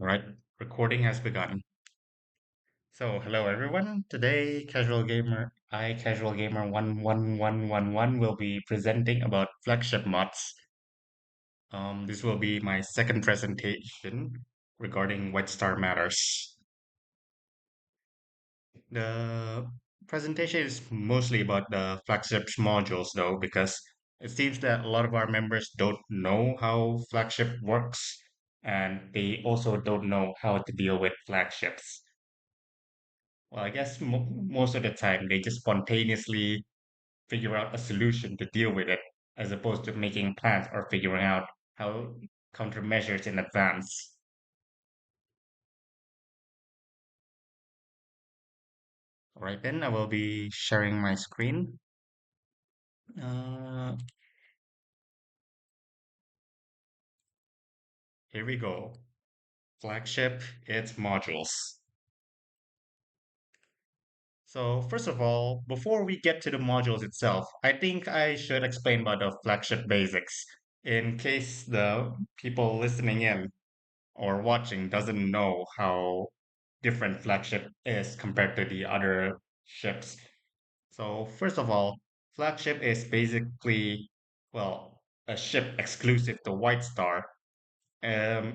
All right, recording has begun. So, hello everyone. Today, Casual Gamer 11111 will be presenting about flagship mods. This will be my second presentation regarding White Star Matters. The presentation is mostly about the flagships modules though, because it seems that a lot of our members don't know how flagship works, and they also don't know how to deal with flagships. Well, I guess most of the time they just spontaneously figure out a solution to deal with it, as opposed to making plans or figuring out how countermeasures in advance. All right, then I will be sharing my screen. Uh, Here we go. Flagship, its modules. So first of all, before we get to the modules itself, I think I should explain about the flagship basics in case the people listening in or watching doesn't know how different flagship is compared to the other ships. So first of all, flagship is basically, well, a ship exclusive to White Star.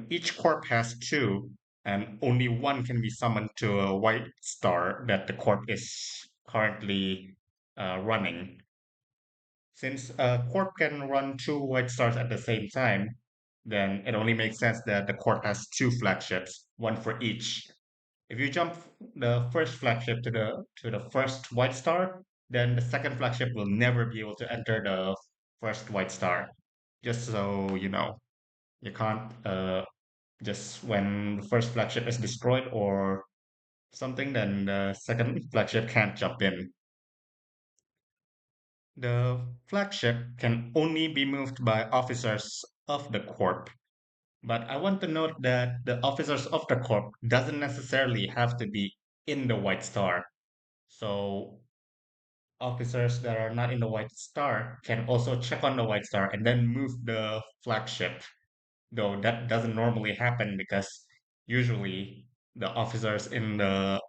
Each corp has two, and only one can be summoned to a White Star that the corp is currently running. Since a corp can run two White Stars at the same time, then it only makes sense that the corp has two flagships, one for each. If you jump the first flagship to the first White Star, then the second flagship will never be able to enter the first White Star. Just so you know, you can't just when the first flagship is destroyed or something, then the second flagship can't jump in. The flagship can only be moved by officers of the corp. But I want to note that the officers of the corp doesn't necessarily have to be in the White Star. So officers that are not in the White Star can also check on the White Star and then move the flagship. Though that doesn't normally happen because usually the officers in the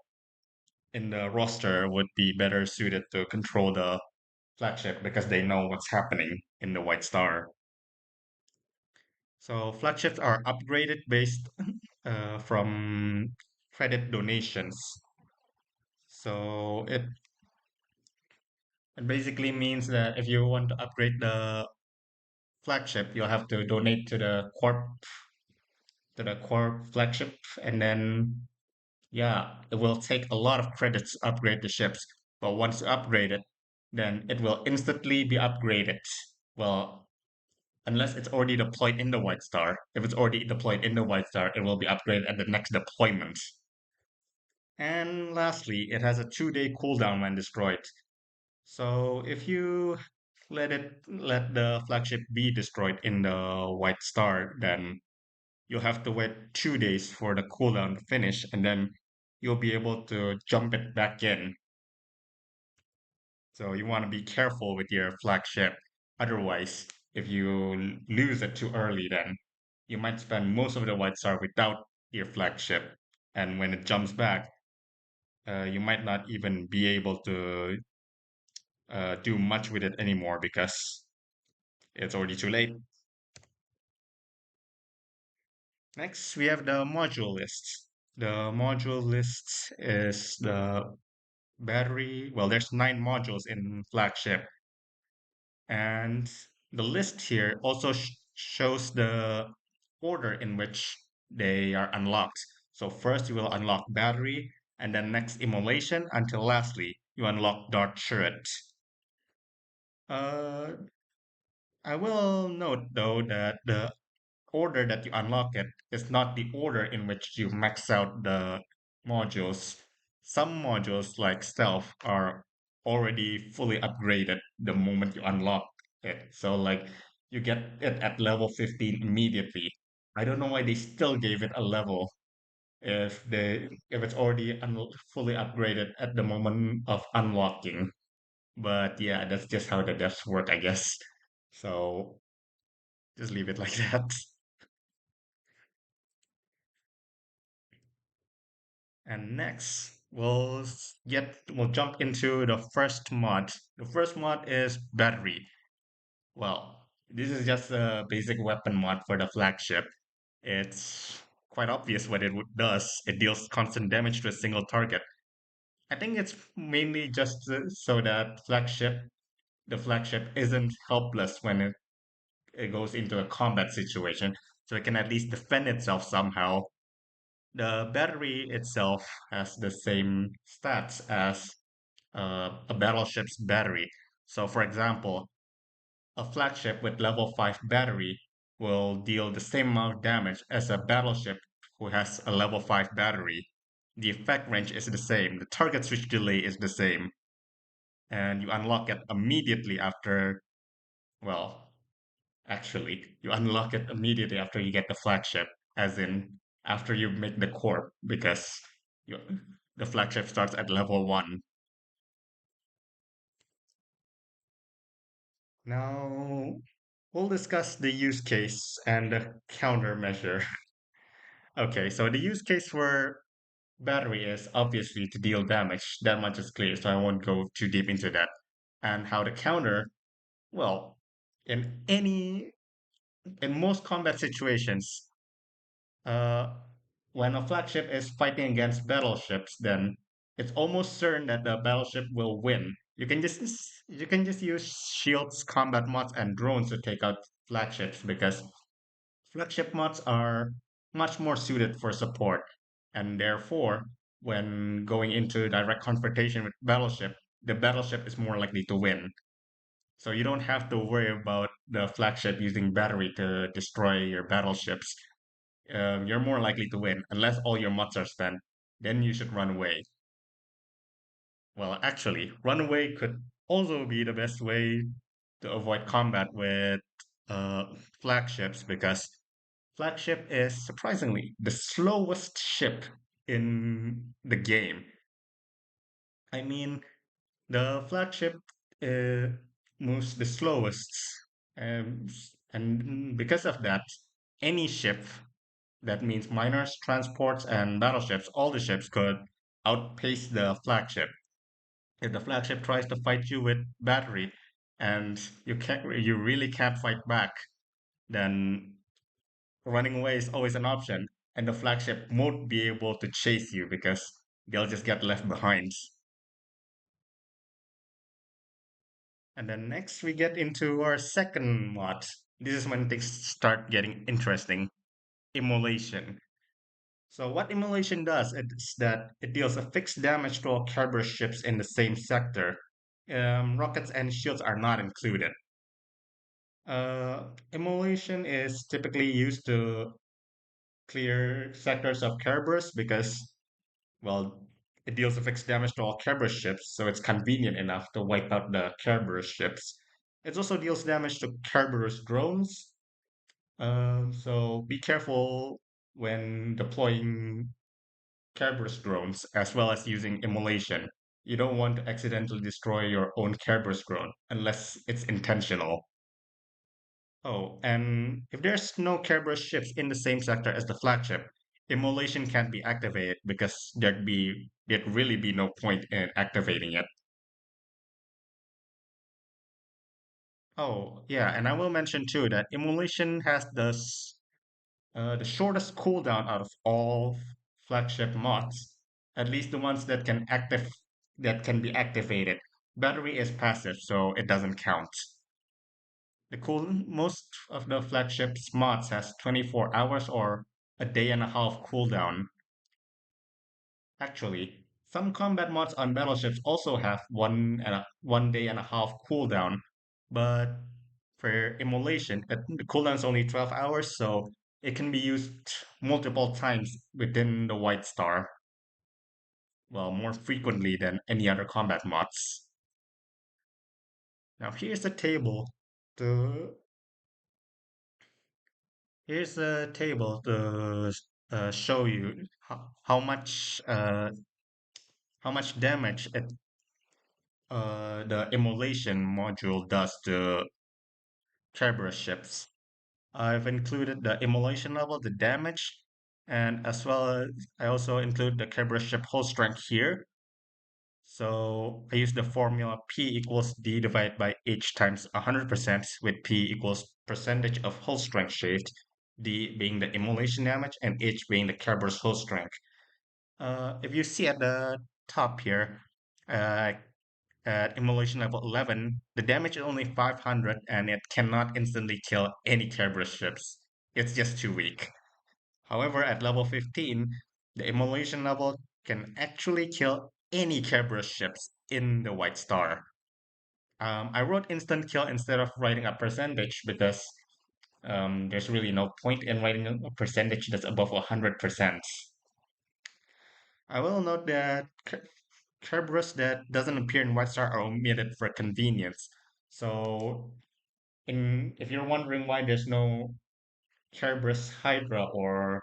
roster would be better suited to control the flagship because they know what's happening in the White Star. So flagships are upgraded based from credit donations. So it basically means that if you want to upgrade the flagship, you'll have to donate to the core flagship, and then yeah, it will take a lot of credits to upgrade the ships. But once you upgrade it, then it will instantly be upgraded. Well, unless it's already deployed in the White Star. If it's already deployed in the White Star, it will be upgraded at the next deployment. And lastly, it has a 2-day cooldown when destroyed. So if you let the flagship be destroyed in the White Star, then you'll have to wait 2 days for the cooldown to finish, and then you'll be able to jump it back in. So you want to be careful with your flagship. Otherwise, if you lose it too early, then you might spend most of the White Star without your flagship. And when it jumps back, you might not even be able to do much with it anymore because it's already too late. Next, we have the module list. The module list is the battery. Well, there's 9 modules in Flagship, and the list here also shows the order in which they are unlocked. So first you will unlock battery, and then next immolation, until lastly you unlock Dart Turret. Uh, I will note though that the order that you unlock it is not the order in which you max out the modules. Some modules like stealth are already fully upgraded the moment you unlock it. So like you get it at level 15 immediately. I don't know why they still gave it a level if it's already fully upgraded at the moment of unlocking. But yeah, that's just how the devs work, I guess. So just leave it like that. And next, we'll jump into the first mod. The first mod is battery. Well, this is just a basic weapon mod for the flagship. It's quite obvious what does. It deals constant damage to a single target. I think it's mainly just so that the flagship isn't helpless when it goes into a combat situation, so it can at least defend itself somehow. The battery itself has the same stats as a battleship's battery. So, for example, a flagship with level 5 battery will deal the same amount of damage as a battleship who has a level 5 battery. The effect range is the same, the target switch delay is the same, and you unlock it immediately after, well, actually, you unlock it immediately after you get the flagship, as in after you make the core, because you, the flagship starts at level 1. Now, we'll discuss the use case and the countermeasure. Okay, so the use case for battery is obviously to deal damage. That much is clear, so I won't go too deep into that. And how to counter, well, in any in most combat situations, uh, when a flagship is fighting against battleships, then it's almost certain that the battleship will win. You can just use shields, combat mods, and drones to take out flagships because flagship mods are much more suited for support, and therefore, when going into direct confrontation with battleship, the battleship is more likely to win. So you don't have to worry about the flagship using battery to destroy your battleships. You're more likely to win unless all your mods are spent. Then you should run away. Well, actually, run away could also be the best way to avoid combat with uh, flagships because flagship is surprisingly the slowest ship in the game. I mean, the flagship uh, moves the slowest, and because of that, any ship that means miners, transports, and battleships, all the ships could outpace the flagship. If the flagship tries to fight you with battery and you really can't fight back, then running away is always an option. And the flagship won't be able to chase you because they'll just get left behind. And then next we get into our second mod. This is when things start getting interesting. Immolation. So what immolation does is that it deals a fixed damage to all Kerberos ships in the same sector. Rockets and shields are not included. Immolation is typically used to clear sectors of Kerberos because, well, it deals a fixed damage to all Kerberos ships, so it's convenient enough to wipe out the Kerberos ships. It also deals damage to Kerberos drones, so be careful when deploying Kerberos drones, as well as using immolation. You don't want to accidentally destroy your own Kerberos drone unless it's intentional. Oh, and if there's no Kerberos ships in the same sector as the flagship, immolation can't be activated because there'd really be no point in activating it. Oh, yeah, and I will mention too that immolation has the shortest cooldown out of all flagship mods, at least the ones that can be activated. Battery is passive, so it doesn't count. Most of the flagship's mods has 24 hours or a day and a half cooldown. Actually, some combat mods on battleships also have 1 day and a half cooldown, but for immolation, the cooldown is only 12 hours, so it can be used multiple times within the White Star, well, more frequently than any other combat mods. Now to here's a table to show you how much damage the immolation module does to Kerberos ships. I've included the immolation level, the damage, And as well as I also include the Kerberos ship hull strength here. So I use the formula P equals D divided by H times 100% with P equals percentage of hull strength shaved, D being the immolation damage and H being the Kerberos hull strength. If you see at the top here, uh, at immolation level 11, the damage is only 500 and it cannot instantly kill any Kerberos ships. It's just too weak. However, at level 15, the immolation level can actually kill any Kerberos ships in the White Star. I wrote instant kill instead of writing a percentage because there's really no point in writing a percentage that's above 100%. I will note that Kerberos that doesn't appear in White Star are omitted for convenience. So, if you're wondering why there's no Kerberos Hydra or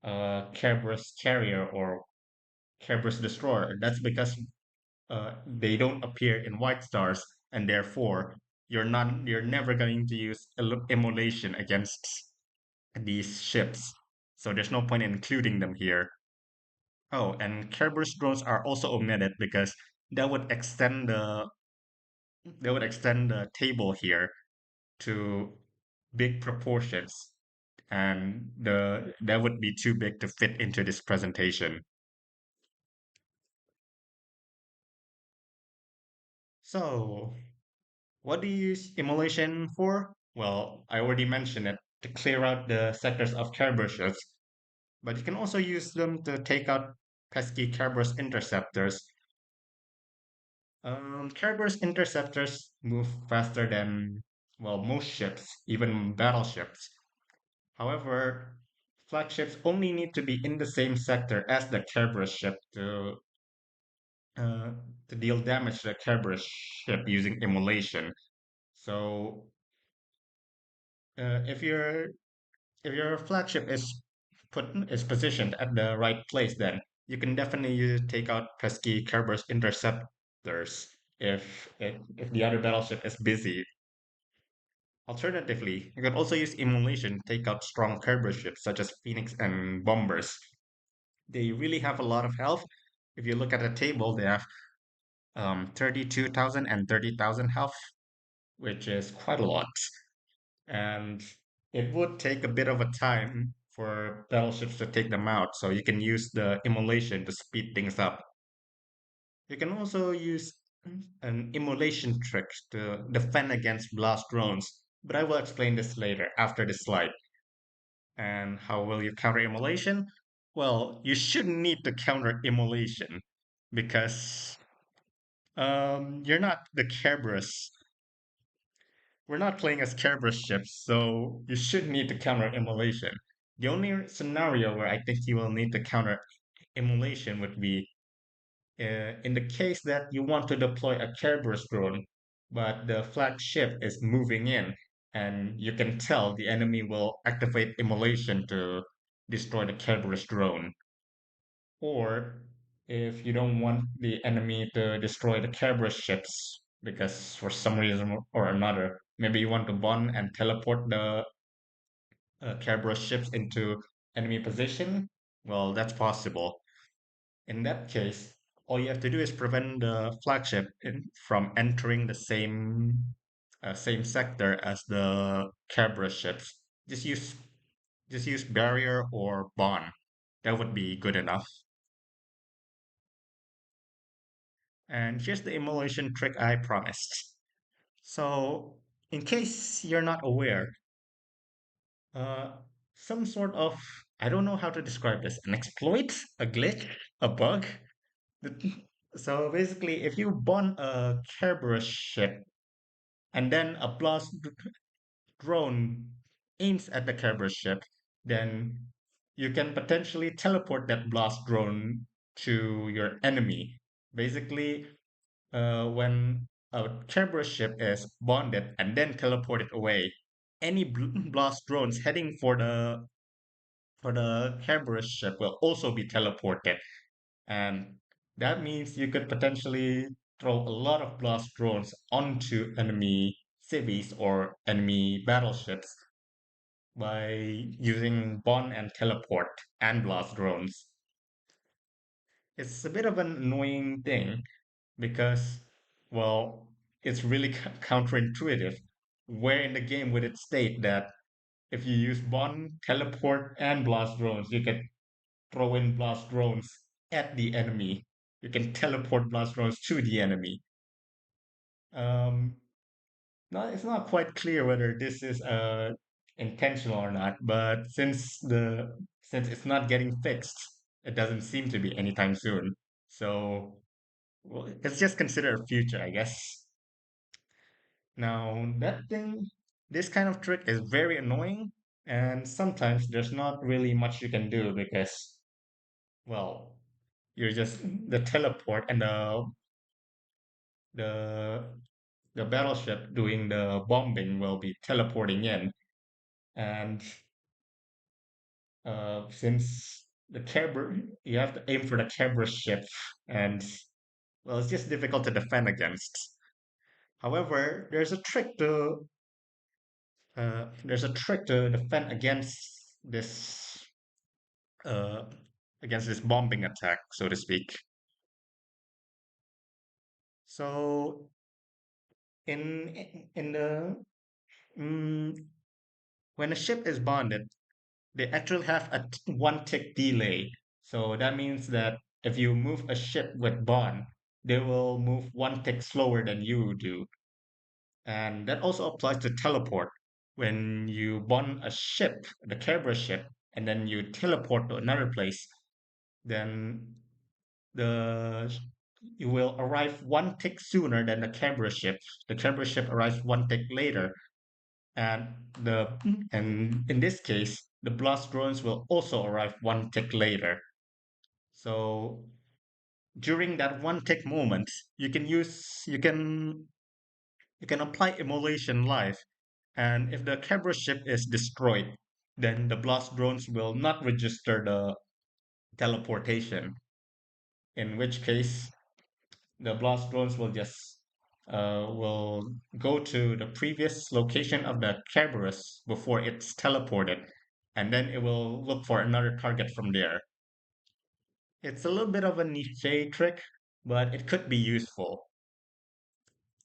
Kerberos Carrier or Kerberos Destroyer, that's because they don't appear in white stars, and therefore you're never going to use immolation against these ships. So there's no point in including them here. Oh, and Kerberos drones are also omitted because that would extend the table here to big proportions, and the that would be too big to fit into this presentation. So, what do you use immolation for? Well, I already mentioned it to clear out the sectors of Kerberos, but you can also use them to take out pesky Kerberos interceptors. Kerberos interceptors move faster than, well, most ships, even battleships. However, flagships only need to be in the same sector as the Kerberos ship uh, to deal damage to the Kerberos ship using immolation. So, if your flagship is positioned at the right place, then you can definitely take out pesky Kerberos interceptors if the other battleship is busy. Alternatively, you can also use immolation to take out strong Kerberos ships such as Phoenix and bombers. They really have a lot of health. If you look at the table, they have 32,000 and 30,000 health, which is quite a lot. And it would take a bit of a time for battleships to take them out, so you can use the immolation to speed things up. You can also use an immolation trick to defend against blast drones, but I will explain this later after this slide. And how will you counter immolation? Well, you shouldn't need to counter immolation because you're not the Kerberos. We're not playing as Kerberos ships, so you should need to counter immolation. The only scenario where I think you will need to counter immolation would be in the case that you want to deploy a Kerberos drone, but the flagship is moving in, and you can tell the enemy will activate immolation to destroy the Kerberos drone. Or if you don't want the enemy to destroy the Kerberos ships, because for some reason or another, maybe you want to bond and teleport the Kerberos ships into enemy position, well, that's possible. In that case, all you have to do is prevent the flagship from entering the same sector as the Kerberos ships. Just use just use barrier or bond. That would be good enough. And here's the immolation trick I promised. So, in case you're not aware, uh, some sort of, I don't know how to describe this, an exploit, a glitch, a bug. So basically, if you bond a Kerberos ship and then a blast drone aims at the Kerberos ship, then you can potentially teleport that blast drone to your enemy. Basically, when a Kerberos ship is bonded and then teleported away, any blast drones heading for the Kerberos ship will also be teleported, and that means you could potentially throw a lot of blast drones onto enemy cities or enemy battleships, by using bond and teleport and blast drones. It's a bit of an annoying thing because, well, it's really counterintuitive. Where in the game would it state that if you use bond, teleport, and blast drones, you can throw in blast drones at the enemy? You can teleport blast drones to the enemy. Um, it's not quite clear whether this is intentional or not, but since it's not getting fixed, it doesn't seem to be anytime soon. So well, it's just considered a future, I guess. Now this kind of trick is very annoying, and sometimes there's not really much you can do because, well, you're just the teleport and the the battleship doing the bombing will be teleporting in, and since the Kerber, you have to aim for the Kerber ship, and well, it's just difficult to defend against. However, there's a trick to defend uh, against this bombing attack, so to speak. So in the mm, when a ship is bonded, they actually have a one tick delay. So that means that if you move a ship with bond, they will move one tick slower than you do. And that also applies to teleport. When you bond a ship, the Kerber ship, and then you teleport to another place, then the you will arrive one tick sooner than the Kerber ship. The Kerber ship arrives one tick later, and the and in this case, the blast drones will also arrive one tick later. So during that one tick moment, you can use you can apply immolation live, and if the Cabra ship is destroyed, then the blast drones will not register the teleportation. In which case, the blast drones will go to the previous location of the Cerberus before it's teleported, and then it will look for another target from there. It's a little bit of a niche trick, but it could be useful,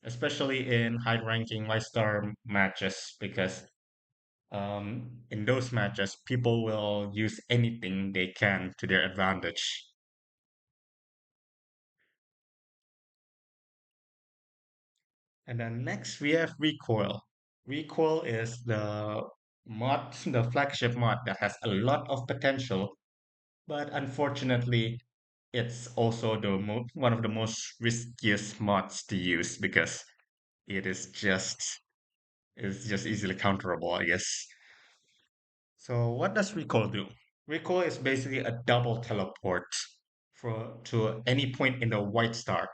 especially in high-ranking my-star matches, because in those matches, people will use anything they can to their advantage. And then next we have recoil. Recoil is the flagship mod that has a lot of potential, but unfortunately, it's also one of the most riskiest mods to use because it is just easily counterable, I guess. So what does recoil do? Recoil is basically a double teleport to any point in the white star.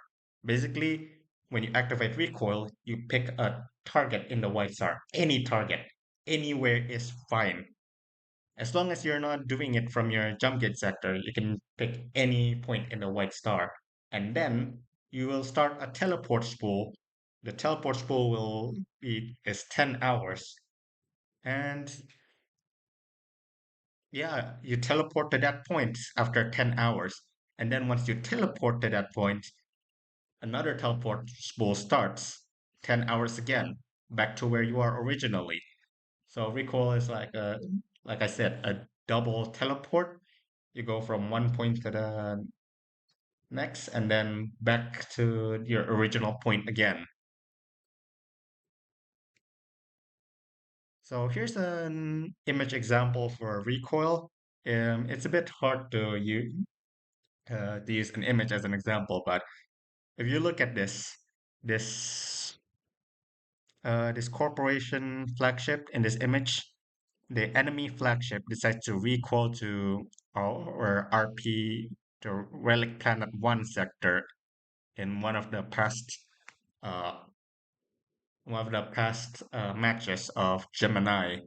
Basically, when you activate recoil, you pick a target in the white star. Any target, anywhere is fine. As long as you're not doing it from your jump gate sector, you can pick any point in the white star. And then you will start a teleport spool. The teleport spool will be is 10 hours. And yeah, you teleport to that point after 10 hours. And then once you teleport to that point, another teleport spool starts 10 hours again, back to where you are originally. So recoil is like I said, a double teleport. You go from one point to the next and then back to your original point again. So here's an image example for recoil. It's a bit hard to use an image as an example, but if you look at this this corporation flagship in this image, the enemy flagship decides to recoil to or RP to Relic Planet 1 sector in uh, one of the past matches of Gemini,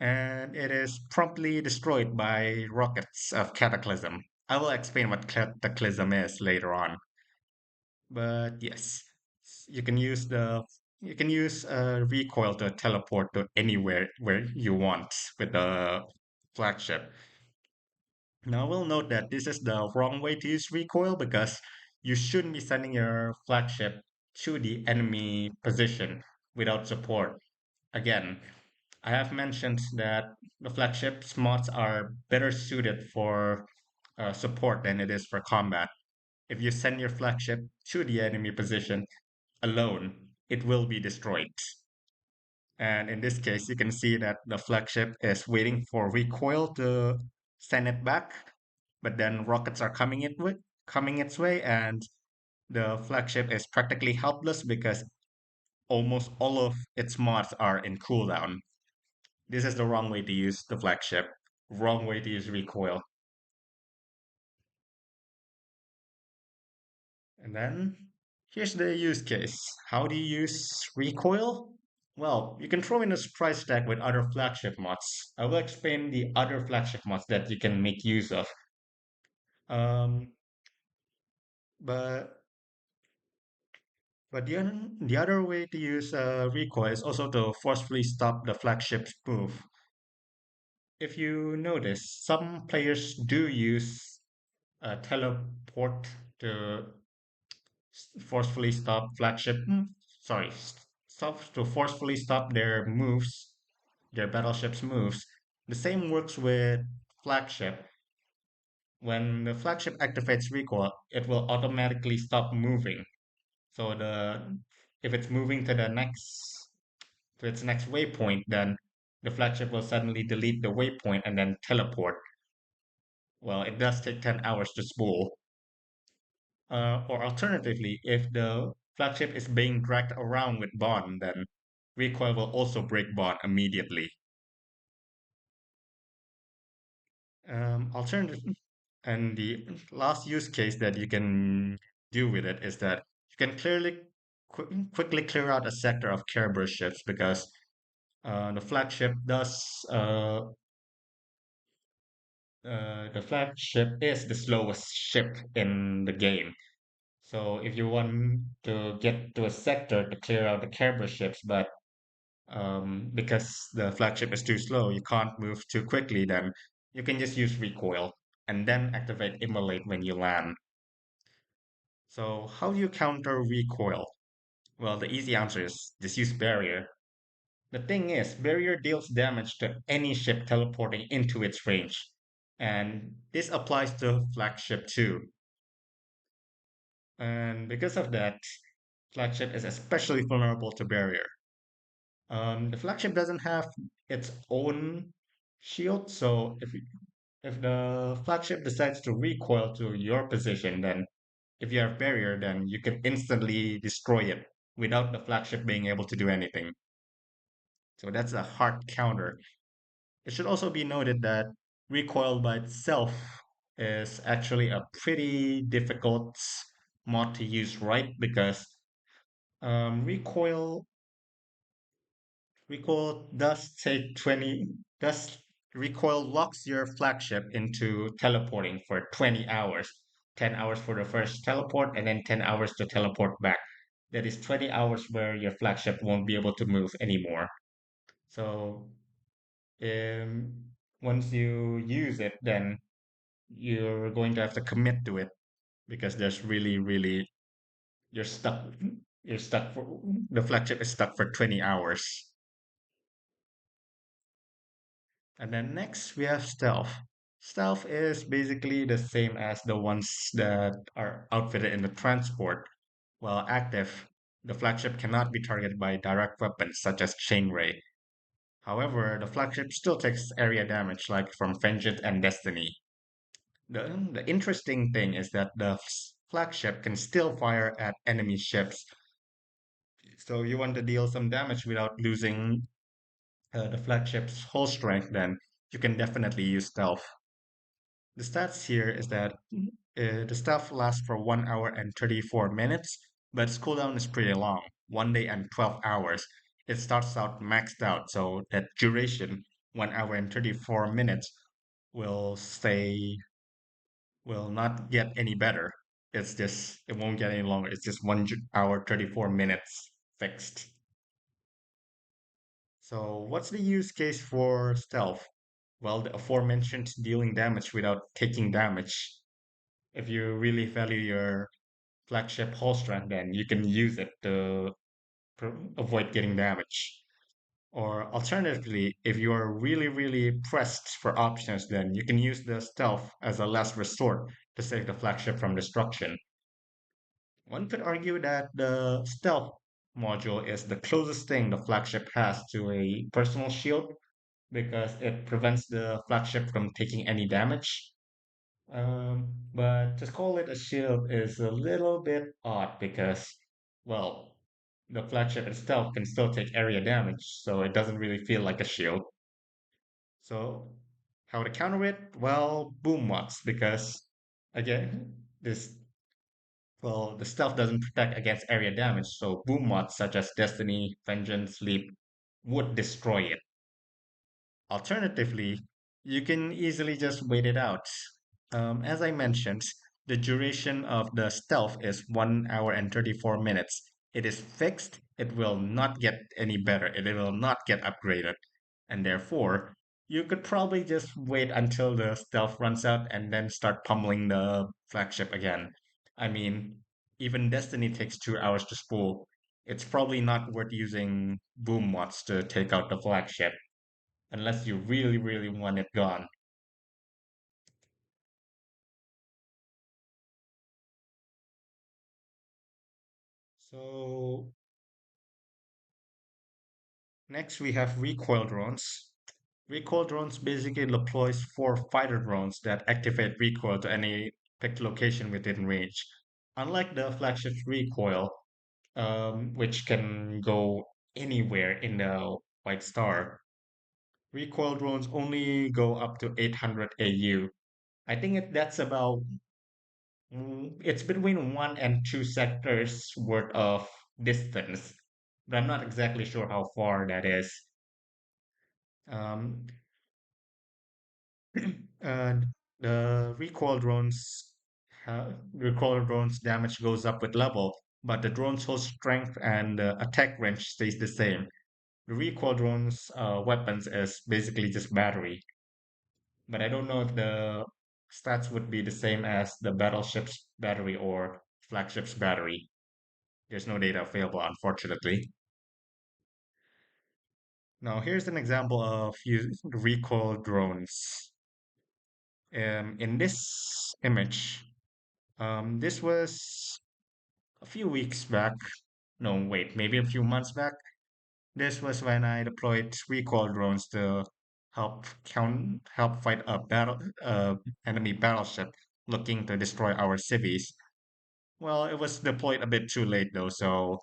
and it is promptly destroyed by rockets of Cataclysm. I will explain what Cataclysm is later on, but yes, you can use the you can use recoil to teleport to anywhere where you want with the flagship. Now, we'll note that this is the wrong way to use recoil because you shouldn't be sending your flagship to the enemy position without support. Again, I have mentioned that the flagship's mods are better suited for support than it is for combat. If you send your flagship to the enemy position alone, it will be destroyed. And in this case, you can see that the flagship is waiting for recoil to send it back, but then rockets are coming its way, and the flagship is practically helpless because almost all of its mods are in cooldown. This is the wrong way to use the flagship. Wrong way to use recoil. And then here's the use case. How do you use recoil? Well, you can throw in a surprise stack with other flagship mods. I will explain the other flagship mods that you can make use of. Um, but the other way to use recoil is also to forcefully stop the flagship's move. If you notice, some players do use teleport to forcefully stop stop to forcefully stop their moves, their battleship's moves. The same works with flagship. When the flagship activates recoil, it will automatically stop moving. So the if it's moving to its next waypoint, then the flagship will suddenly delete the waypoint and then teleport. Well, it does take 10 hours to spool. Or alternatively, if the flagship is being dragged around with bond, then recoil will also break bond immediately. Alternative, and the last use case that you can do with it is that you can quickly clear out a sector of carrier ships because the flagship does the flagship is the slowest ship in the game. So if you want to get to a sector to clear out the carrier ships, but because the flagship is too slow, you can't move too quickly, then you can just use recoil and then activate immolate when you land. So how do you counter recoil? Well, the easy answer is just use barrier. The thing is, barrier deals damage to any ship teleporting into its range. And this applies to flagship too. And because of that, flagship is especially vulnerable to barrier. The flagship doesn't have its own shield, so if the flagship decides to recoil to your position, then if you have barrier, then you can instantly destroy it without the flagship being able to do anything. So that's a hard counter. It should also be noted that recoil by itself is actually a pretty difficult mod to use right because recoil does take 20 does recoil locks your flagship into teleporting for 20 hours. 10 hours for the first teleport and then 10 hours to teleport back. That is 20 hours where your flagship won't be able to move anymore. So um, once you use it, then you're going to have to commit to it because there's really you're stuck you're stuck for the flagship is stuck for 20 hours. And then next we have stealth. Stealth is basically the same as the ones that are outfitted in the transport. While active, the flagship cannot be targeted by direct weapons such as chainray. However, the flagship still takes area damage like from Vengeance and Destiny. The interesting thing is that the flagship can still fire at enemy ships. So you want to deal some damage without losing the flagship's whole strength, then you can definitely use stealth. The stats here is that the stealth lasts for 1 hour and 34 minutes, but its cooldown is pretty long, 1 day and 12 hours. It starts out maxed out, so that duration, 1 hour and 34 minutes, will stay will not get any better. It won't get any longer. It's just 1 hour, 34 minutes fixed. So, what's the use case for stealth? Well, the aforementioned dealing damage without taking damage. If you really value your flagship hull strength, then you can use it to avoid getting damage. Or alternatively, if you are really, really pressed for options, then you can use the stealth as a last resort to save the flagship from destruction. One could argue that the stealth module is the closest thing the flagship has to a personal shield because it prevents the flagship from taking any damage. But to call it a shield is a little bit odd because, well, the flagship itself can still take area damage, so it doesn't really feel like a shield. So, how to counter it? Well, boom mods, because again, this the stealth doesn't protect against area damage, so boom mods such as Destiny, Vengeance, Leap would destroy it. Alternatively, you can easily just wait it out. As I mentioned, the duration of the stealth is 1 hour and 34 minutes. It is fixed, it will not get any better, it will not get upgraded. And therefore, you could probably just wait until the stealth runs out and then start pummeling the flagship again. I mean, even Destiny takes 2 hours to spool. It's probably not worth using boom mods to take out the flagship unless you really, really want it gone. So next we have recoil drones. Recoil drones basically deploys four fighter drones that activate recoil to any picked location within range. Unlike the flagship's recoil, which can go anywhere in the White Star, recoil drones only go up to 800 AU. I think that's about it's between 1 and 2 sectors worth of distance, but I'm not exactly sure how far that is. Um, and the recoil drones damage goes up with level, but the drone's whole strength and attack range stays the same. The recoil drones weapons is basically just battery, but I don't know if the stats would be the same as the battleship's battery or flagship's battery. There's no data available, unfortunately. Now, here's an example of recoil drones. In this image, this was a few weeks back. No, wait, maybe a few months back. This was when I deployed recoil drones to help fight a enemy battleship looking to destroy our cities. Well, it was deployed a bit too late though, so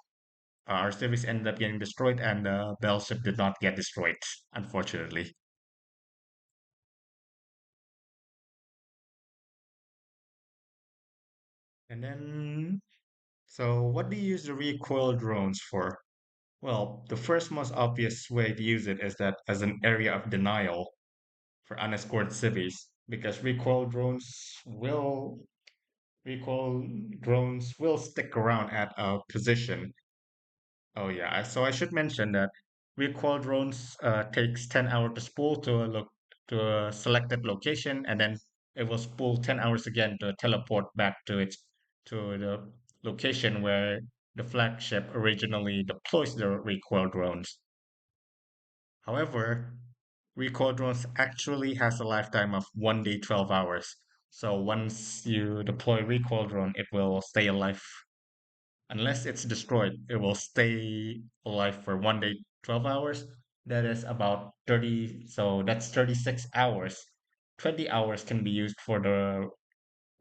our cities ended up getting destroyed, and the battleship did not get destroyed, unfortunately. And then, so what do you use the recoil drones for? Well, the first most obvious way to use it is that as an area of denial for unescorted cities, because recoil drones will stick around at a position. Oh yeah, so I should mention that recoil drones takes 10 hours to spool to a selected location, and then it will spool 10 hours again to teleport back to the location where the flagship originally deploys the recoil drones. However, recoil drones actually has a lifetime of 1 day 12 hours. So once you deploy recoil drone, it will stay alive unless it's destroyed, it will stay alive for 1 day, 12 hours. That is about 30, so that's 36 hours. 20 hours can be used for the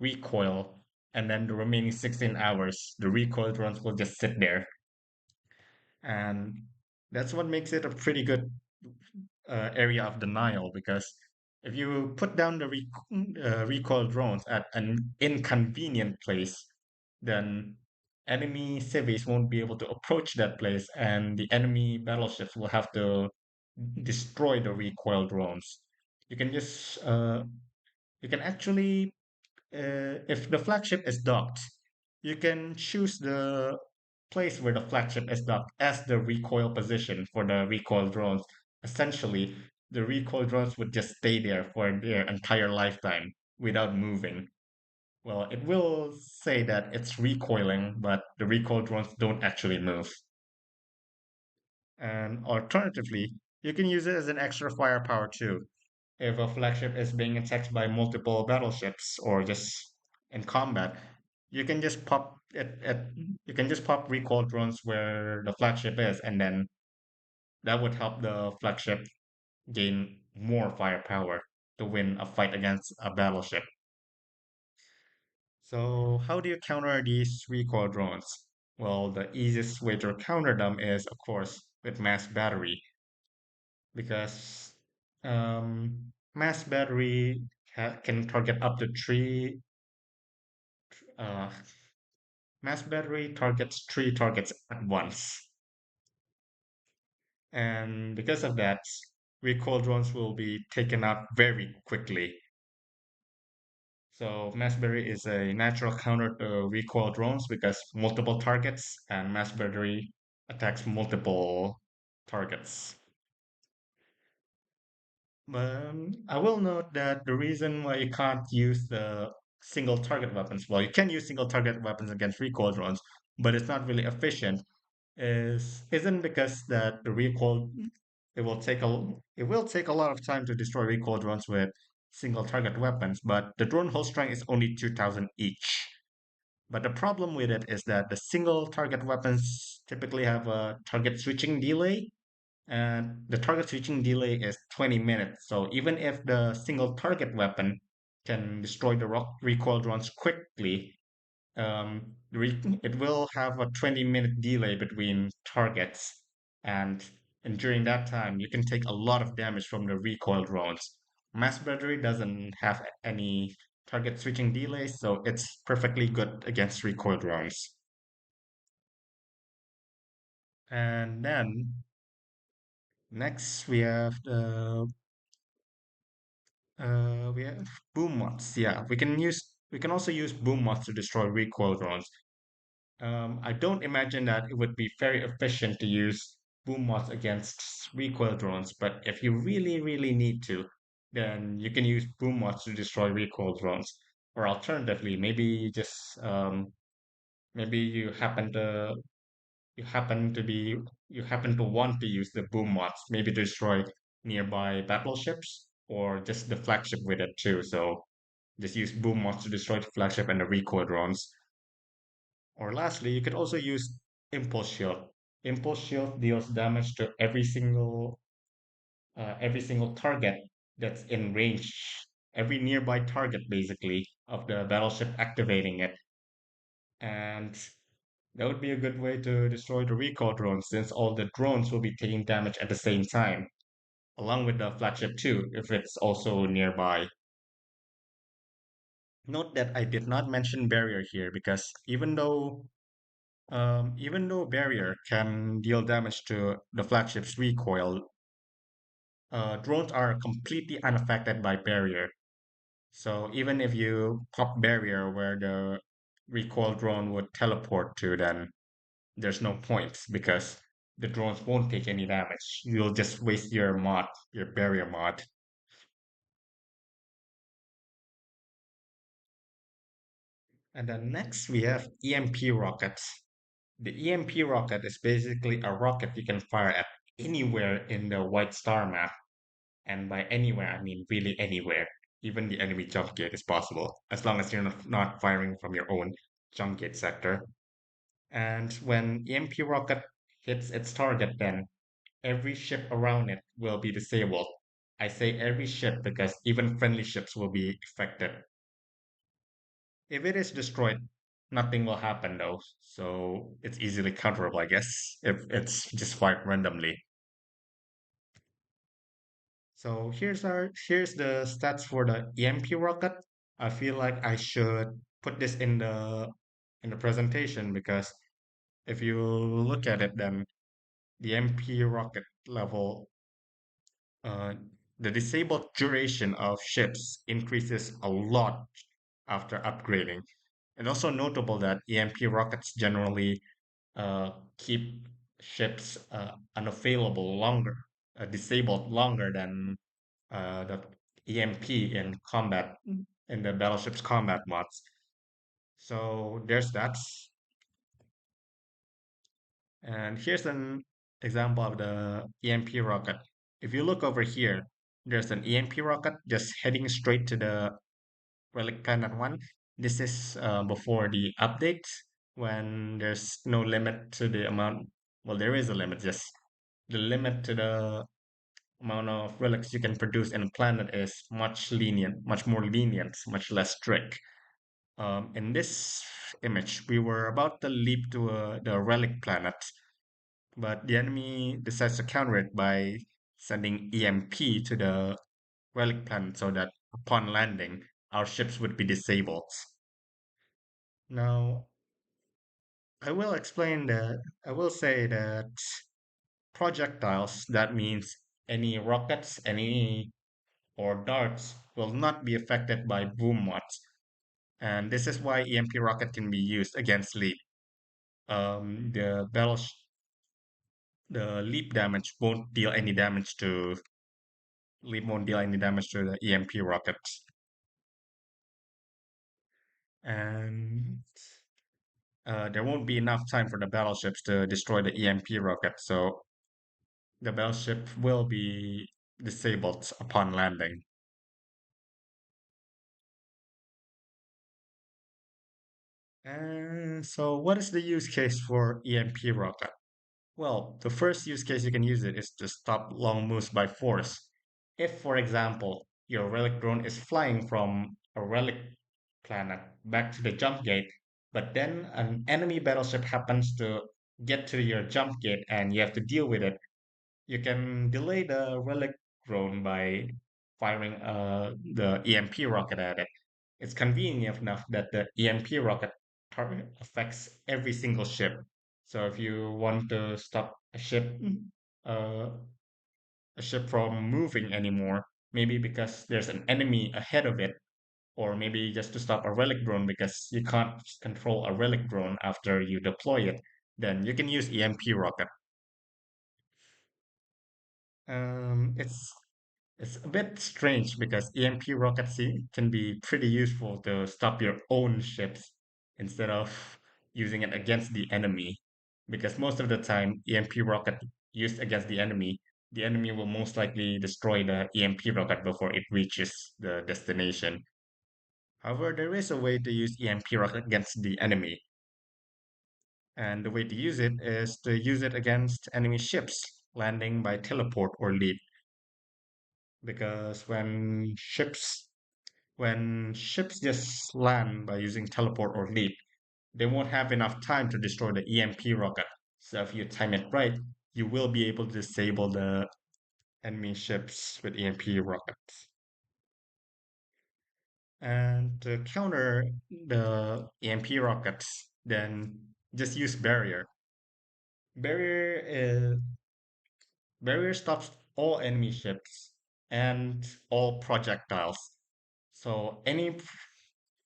recoil, and then the remaining 16 hours, the recoil drones will just sit there. And that's what makes it a pretty good area of denial because if you put down the recoil drones at an inconvenient place, then enemy civvies won't be able to approach that place, and the enemy battleships will have to destroy the recoil drones. You can just you can actually if the flagship is docked, you can choose the place where the flagship is docked as the recoil position for the recoil drones. Essentially, the recoil drones would just stay there for their entire lifetime without moving. Well, it will say that it's recoiling, but the recoil drones don't actually move. And alternatively, you can use it as an extra firepower too. If a flagship is being attacked by multiple battleships or just in combat, you can just pop you can just pop recoil drones where the flagship is, and then that would help the flagship gain more firepower to win a fight against a battleship. So, how do you counter these recoil drones? Well, the easiest way to counter them is, of course, with mass battery, because mass battery can target up to uh, mass battery targets three targets at once. And because of that, recoil drones will be taken out very quickly. So mass battery is a natural counter to recoil drones because multiple targets and mass battery attacks multiple targets. I will note that the reason why you can't use the single target weapons, well, you can use single target weapons against recoil drones, but it's not really efficient, isn't because that the recoil it will take a lot of time to destroy recoil drones with single target weapons, but the drone hull strength is only 2000 each. But the problem with it is that the single target weapons typically have a target switching delay, and the target switching delay is 20 minutes. So even if the single target weapon can destroy the recoil drones quickly, it will have a 20-minute delay between targets, and during that time, you can take a lot of damage from the recoil drones. Mass battery doesn't have any target switching delay, so it's perfectly good against recoil drones. And then next we have boom mods. Yeah, we can also use boom mods to destroy recoil drones. I don't imagine that it would be very efficient to use boom mods against recoil drones, but if you really, really need to, then you can use boom mods to destroy recoil drones. Or alternatively, maybe you happen to be you happen to want to use the boom mods, maybe to destroy nearby battleships or just the flagship with it too. So just use boom mods to destroy the flagship and the recoil drones. Or lastly, you could also use Impulse Shield. Impulse Shield deals damage to every single target that's in range, every nearby target basically of the battleship activating it. And that would be a good way to destroy the recall drones since all the drones will be taking damage at the same time, along with the flagship too, if it's also nearby. Note that I did not mention barrier here because even though barrier can deal damage to the flagship's recoil, drones are completely unaffected by barrier. So even if you pop barrier where the recoil drone would teleport to, then there's no point because the drones won't take any damage. You'll just waste your barrier mod. And then next we have EMP rockets. The EMP rocket is basically a rocket you can fire at anywhere in the White Star map. And by anywhere, I mean really anywhere. Even the enemy jump gate is possible, as long as you're not firing from your own jump gate sector. And when EMP rocket hits its target, then every ship around it will be disabled. I say every ship because even friendly ships will be affected. If it is destroyed, nothing will happen though, so it's easily counterable, I guess, if it's just fired randomly. So here's the stats for the EMP rocket. I feel like I should put this in the presentation because if you look at it, then the EMP rocket level, uh, the disabled duration of ships increases a lot after upgrading. And also notable that EMP rockets generally keep ships unavailable longer, disabled longer than the EMP in combat in the battleship's combat mods. So there's that. And here's an example of the EMP rocket. If you look over here, there's an EMP rocket just heading straight to the Relic Planet 1. This is before the update when there's no limit to the amount. Well, there is a limit, just the limit to the amount of relics you can produce in a planet is much lenient, much more lenient, much less strict. In this image, we were about to leap to the relic planet, but the enemy decides to counter it by sending EMP to the relic planet so that upon landing, our ships would be disabled. Now, I will explain that, I will say that projectiles, that means any rockets, any or darts will not be affected by boom mods. And this is why EMP rocket can be used against leap. The battle the leap damage won't deal any damage to leap won't deal any damage to the EMP rockets. And there won't be enough time for the battleships to destroy the EMP rocket, so the battleship will be disabled upon landing. And so what is the use case for EMP rocket? Well, the first use case you can use it is to stop long moves by force. If, for example, your relic drone is flying from a relic planet back to the jump gate, but then an enemy battleship happens to get to your jump gate and you have to deal with it, you can delay the relic drone by firing the EMP rocket at it. It's convenient enough that the EMP rocket target affects every single ship. So if you want to stop uh, a ship from moving anymore, maybe because there's an enemy ahead of it, or maybe just to stop a relic drone because you can't control a relic drone after you deploy it, then you can use EMP rocket. It's a bit strange because EMP rockets can be pretty useful to stop your own ships instead of using it against the enemy. Because most of the time, EMP rocket used against the enemy will most likely destroy the EMP rocket before it reaches the destination. However, there is a way to use EMP rocket against the enemy, and the way to use it is to use it against enemy ships landing by teleport or leap. Because when ships just land by using teleport or leap, they won't have enough time to destroy the EMP rocket. So if you time it right, you will be able to disable the enemy ships with EMP rockets. And to counter the EMP rockets, then just use barrier. Barrier is barrier stops all enemy ships and all projectiles. So any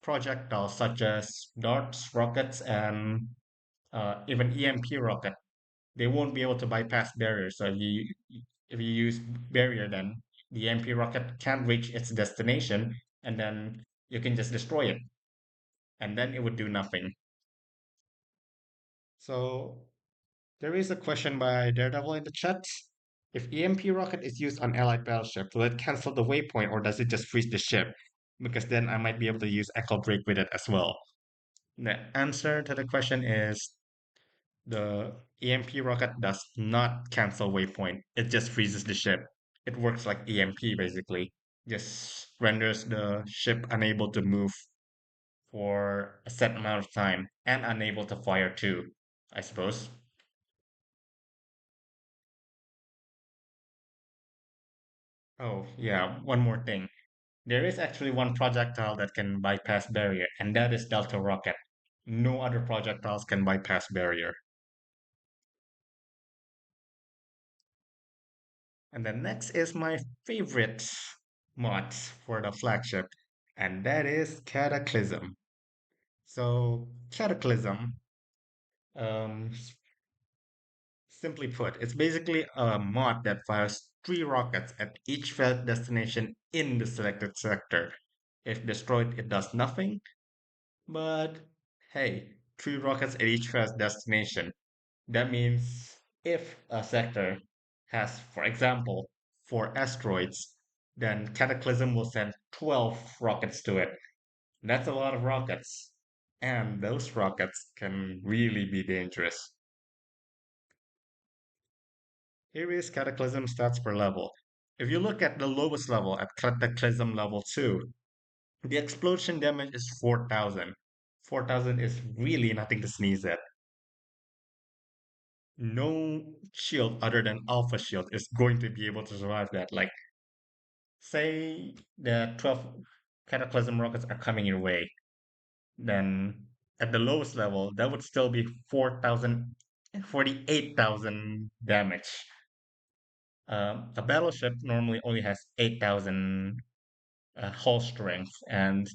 projectiles such as darts, rockets, and even EMP rocket, they won't be able to bypass barriers. So if you use barrier, then the EMP rocket can't reach its destination, and then you can just destroy it, and then it would do nothing. So there is a question by Daredevil in the chat. If EMP rocket is used on allied battleship, will it cancel the waypoint or does it just freeze the ship? Because then I might be able to use Echo Break with it as well. The answer to the question is the EMP rocket does not cancel waypoint. It just freezes the ship. It works like EMP basically. Just renders the ship unable to move for a set amount of time and unable to fire too, I suppose. Oh, yeah, one more thing. There is actually one projectile that can bypass barrier, and that is Delta Rocket. No other projectiles can bypass barrier. And the next is my favorite mod for the flagship, and that is Cataclysm. So Cataclysm, um, Simply put, it's basically a mod that fires three rockets at each failed destination in the selected sector. If destroyed, it does nothing, but hey, three rockets at each failed destination. That means if a sector has, for example, four asteroids, then Cataclysm will send 12 rockets to it. That's a lot of rockets. And those rockets can really be dangerous. Here is Cataclysm stats per level. If you look at the lowest level, at Cataclysm level 2, the explosion damage is 4,000. 4,000 is really nothing to sneeze at. No shield other than Alpha Shield is going to be able to survive that. Like, say the 12 Cataclysm rockets are coming your way, then at the lowest level, that would still be 4,000, 48,000 damage. A battleship normally only has 8,000 hull strength, and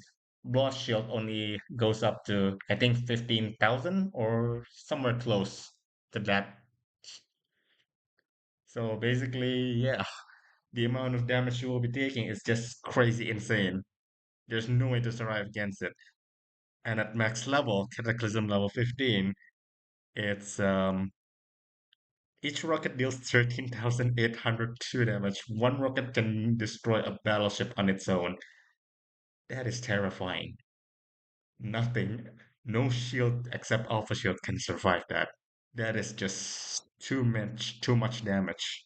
blast shield only goes up to I think 15,000 or somewhere close to that. So basically, yeah, the amount of damage you will be taking is just crazy insane. There's no way to survive against it. And at max level, Cataclysm level 15, it's each rocket deals 13,802 damage. One rocket can destroy a battleship on its own. That is terrifying. Nothing, no shield except Alpha Shield can survive that. That is just too much damage.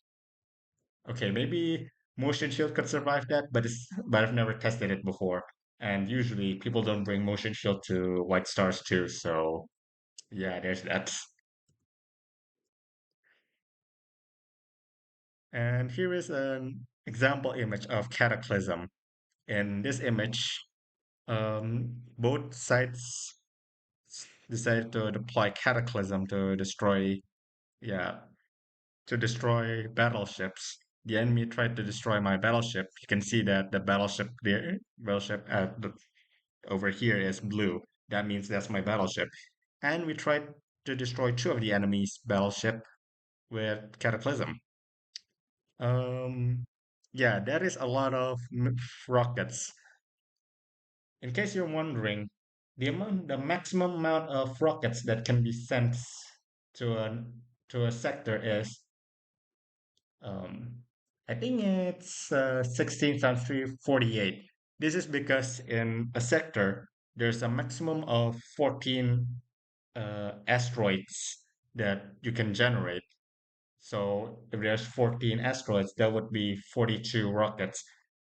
Okay, maybe Motion Shield could survive that, but I've never tested it before. And usually people don't bring Motion Shield to White Stars too, so yeah, there's that. And here is an example image of Cataclysm. In this image, both sides decided to deploy Cataclysm to yeah, destroy battleships. The enemy tried to destroy my battleship. You can see that the battleship over here is blue. That means that's my battleship. And we tried to destroy two of the enemy's battleship with Cataclysm. Um, yeah, that is a lot of rockets. In case you're wondering, the maximum amount of rockets that can be sent to a to a sector is um, I think it's 16 times 3, 48. This is because in a sector there's a maximum of 14 asteroids that you can generate. So if there's 14 asteroids, that would be 42 rockets.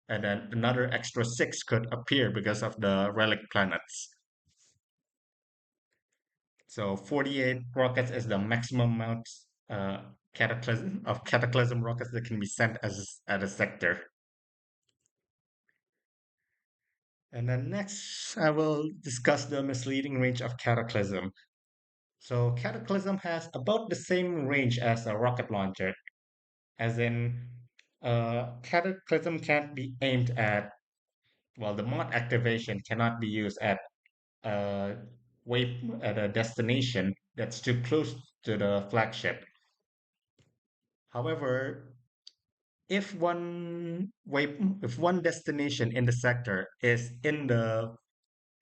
And then another extra six could appear because of the relic planets. So 48 rockets is the maximum amount cataclysm rockets that can be sent as at a sector. And then next, I will discuss the misleading range of cataclysm. So cataclysm has about the same range as a rocket launcher, as in cataclysm can't be aimed at, well, the mod activation cannot be used at a at a destination that's too close to the flagship. However, if one destination in the sector is in the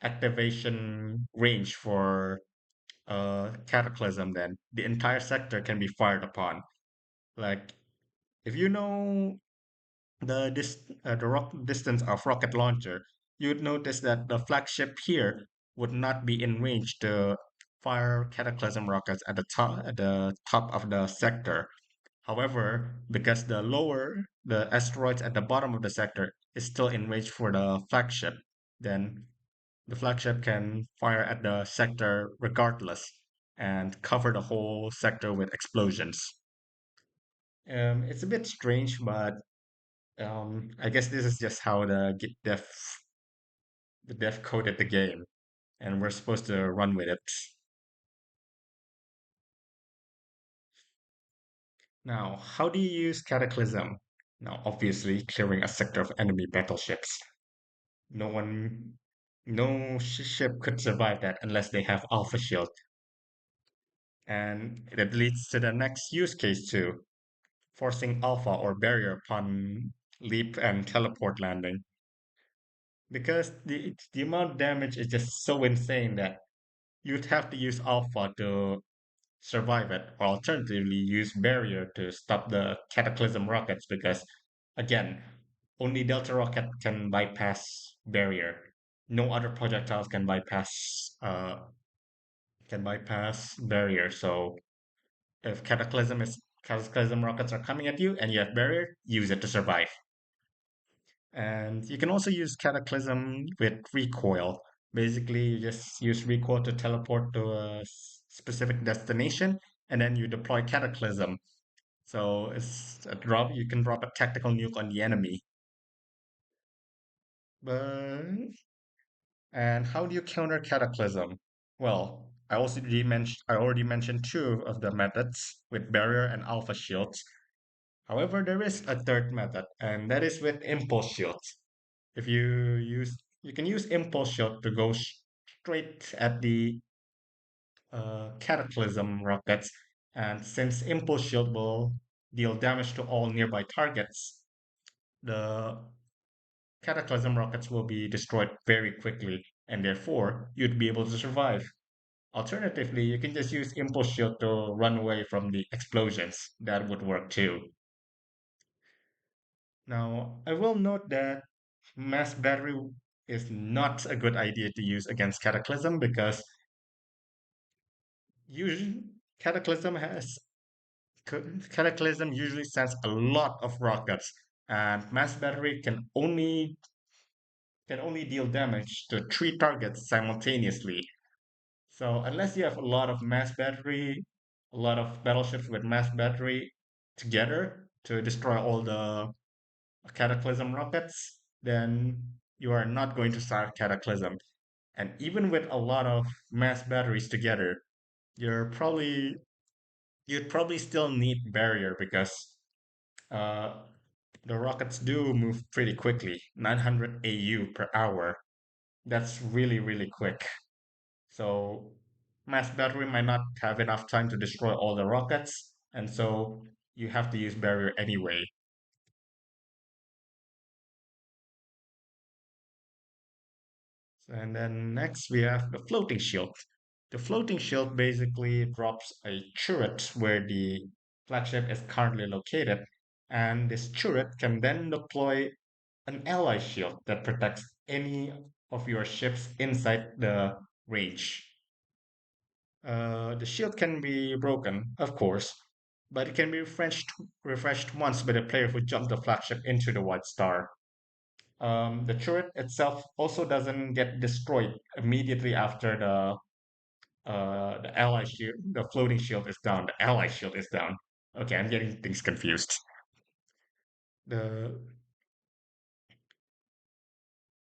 activation range for cataclysm, then the entire sector can be fired upon. Like if you know the distance of rocket launcher, you'd notice that the flagship here would not be in range to fire cataclysm rockets at the top of the sector. However, because the asteroids at the bottom of the sector is still in range for the flagship, then the flagship can fire at the sector regardless and cover the whole sector with explosions. It's a bit strange, but I guess this is just how the dev coded the game, and we're supposed to run with it. Now, how do you use Cataclysm? Now, obviously, clearing a sector of enemy battleships. No one, no ship could survive that unless they have Alpha Shield. And it leads to the next use case too, forcing alpha or barrier upon leap and teleport landing. Because the amount of damage is just so insane that you'd have to use alpha to survive it, or alternatively use barrier to stop the cataclysm rockets because again, only Delta rocket can bypass barrier. No other projectiles can bypass barrier. So if cataclysm rockets are coming at you and you have barrier, use it to survive. And you can also use cataclysm with recoil. Basically, you just use recoil to teleport to a specific destination, and then you deploy cataclysm. So it's a drop. You can drop a tactical nuke on the enemy. But and how do you counter cataclysm? Well, I already mentioned two of the methods with barrier and alpha shields. However, there is a third method, and that is with impulse shields. If you can use impulse shield to go straight at the cataclysm rockets, and since impulse shield will deal damage to all nearby targets, the cataclysm rockets will be destroyed very quickly, and therefore you'd be able to survive. Alternatively, you can just use impulse shield to run away from the explosions. That would work too. Now, I will note that mass battery is not a good idea to use against Cataclysm because usually Cataclysm has Cataclysm usually sends a lot of rockets, and mass battery can only deal damage to three targets simultaneously. So unless you have a lot of mass battery, a lot of battleships with mass battery together to destroy all the Cataclysm rockets, then you are not going to start Cataclysm. And even with a lot of mass batteries together, you're probably you'd probably still need barrier because uh, the rockets do move pretty quickly, 900 AU per hour. That's really, really quick. So mass battery might not have enough time to destroy all the rockets, and so you have to use barrier anyway. And then next we have the floating shield. The floating shield basically drops a turret where the flagship is currently located, and this turret can then deploy an ally shield that protects any of your ships inside the range. The shield can be broken, of course, but it can be refreshed once by the player who jumped the flagship into the white star. The turret itself also doesn't get destroyed immediately after the ally shield, the floating shield is down. The ally shield is down. Okay, I'm getting things confused. The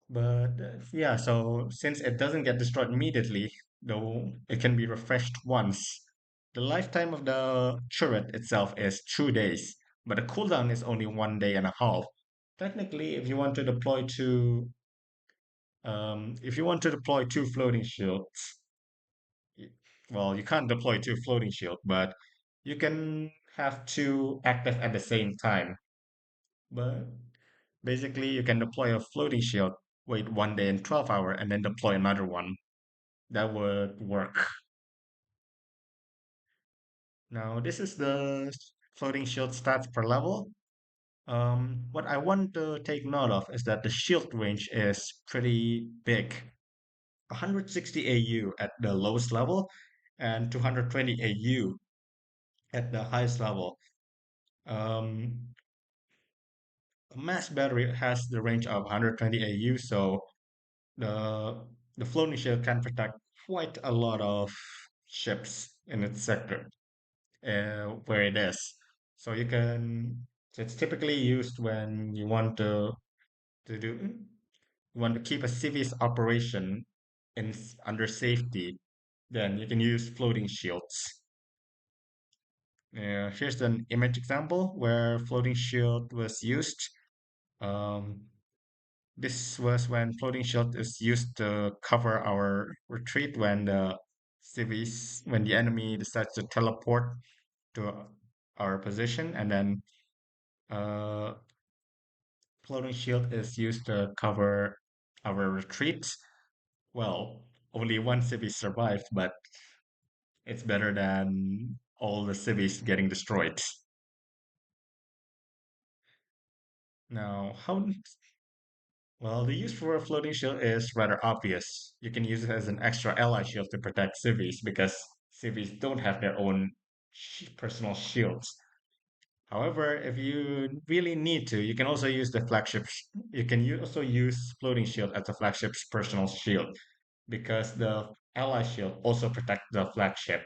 but Yeah, so since it doesn't get destroyed immediately, though it can be refreshed once. The lifetime of the turret itself is 2 days, but the cooldown is only 1 day and a half. Technically, if you want to deploy two floating shields, y- well, you can't deploy two floating shield, but you can have two active at the same time. But basically, you can deploy a floating shield, wait 1 day and 12 hour, and then deploy another one. That would work. Now, this is the floating shield stats per level. What I want to take note of is that the shield range is pretty big. 160 AU at the lowest level and 220 AU at the highest level. Um, a mass battery has the range of 120 AU, so the the floating shield can protect quite a lot of ships in its sector where it is. So it's typically used when you want to do you want to keep a civic operation under safety. Then you can use floating shields. Here's an image example where floating shield was used. Um, this was when floating shield is used to cover our retreat when the civis when the enemy decides to teleport to our position, and then uh, floating shield is used to cover our retreat. Well, only one civis survived, but it's better than all the civis getting destroyed. Now, how well, the use for a floating shield is rather obvious. You can use it as an extra ally shield to protect civis because civis don't have their own personal shields. However, if you really need to, you can also use the flagship. You can also use floating shield as a flagship's personal shield because the ally shield also protects the flagship.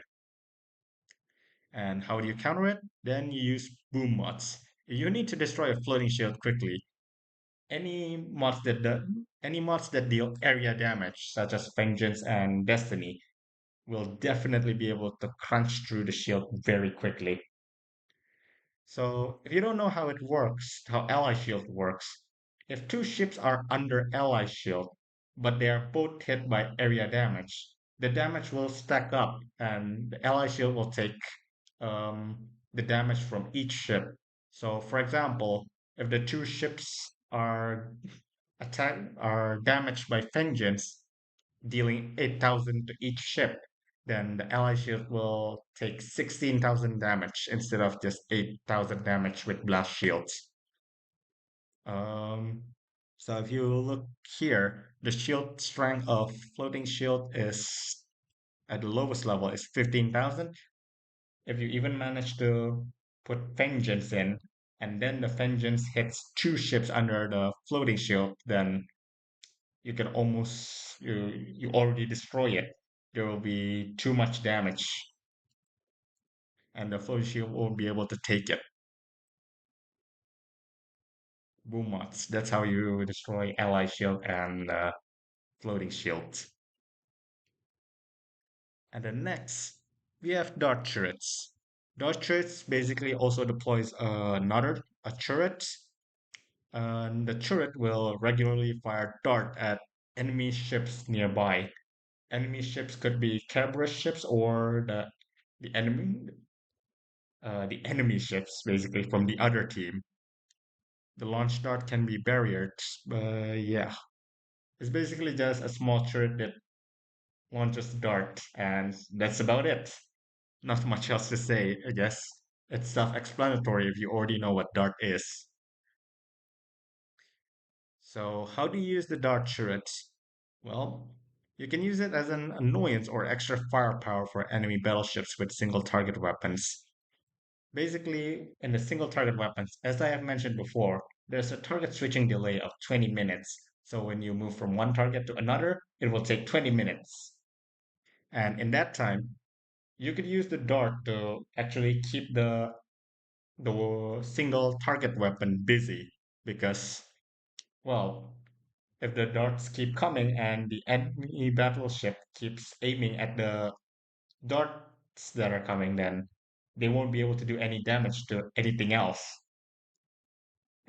And how do you counter it? Then you use boom mods. If you need to destroy a floating shield quickly, any mods that deal area damage, such as Vengeance and Destiny, will definitely be able to crunch through the shield very quickly. So if you don't know how it works, how Ally Shield works, if two ships are under Ally Shield, but they are both hit by area damage, the damage will stack up and the Ally Shield will take the damage from each ship. So for example, if the two ships are damaged by Vengeance, dealing 8,000 to each ship, then the ally shield will take 16,000 damage instead of just 8,000 damage with blast shields. Um, so if you look here, the shield strength of floating shield is at the lowest level is 15,000. If you even manage to put Vengeance in, and then the Vengeance hits two ships under the floating shield, then you can almost you already destroy it. There will be too much damage, and the floating shield won't be able to take it. Boom mods. That's how you destroy ally shield and floating shield. And then next, we have dart turrets. Dart turrets basically also deploys another a turret, and the turret will regularly fire dart at enemy ships nearby. Enemy ships could be Kerberos ships or the enemy ships basically from the other team. The launch dart can be barriered, but yeah, it's basically just a small turret that launches dart, and that's about it. Not much else to say, I guess. It's self-explanatory if you already know what dart is. So, how do you use the dart turret? Well, you can use it as an annoyance or extra firepower for enemy battleships with single target weapons. Basically, in the single target weapons, as I have mentioned before, there's a target switching delay of 20 minutes. So when you move from one target to another, it will take 20 minutes. And in that time, you could use the dart to actually keep the single target weapon busy because, well, if the darts keep coming and the enemy battleship keeps aiming at the darts that are coming, then they won't be able to do any damage to anything else.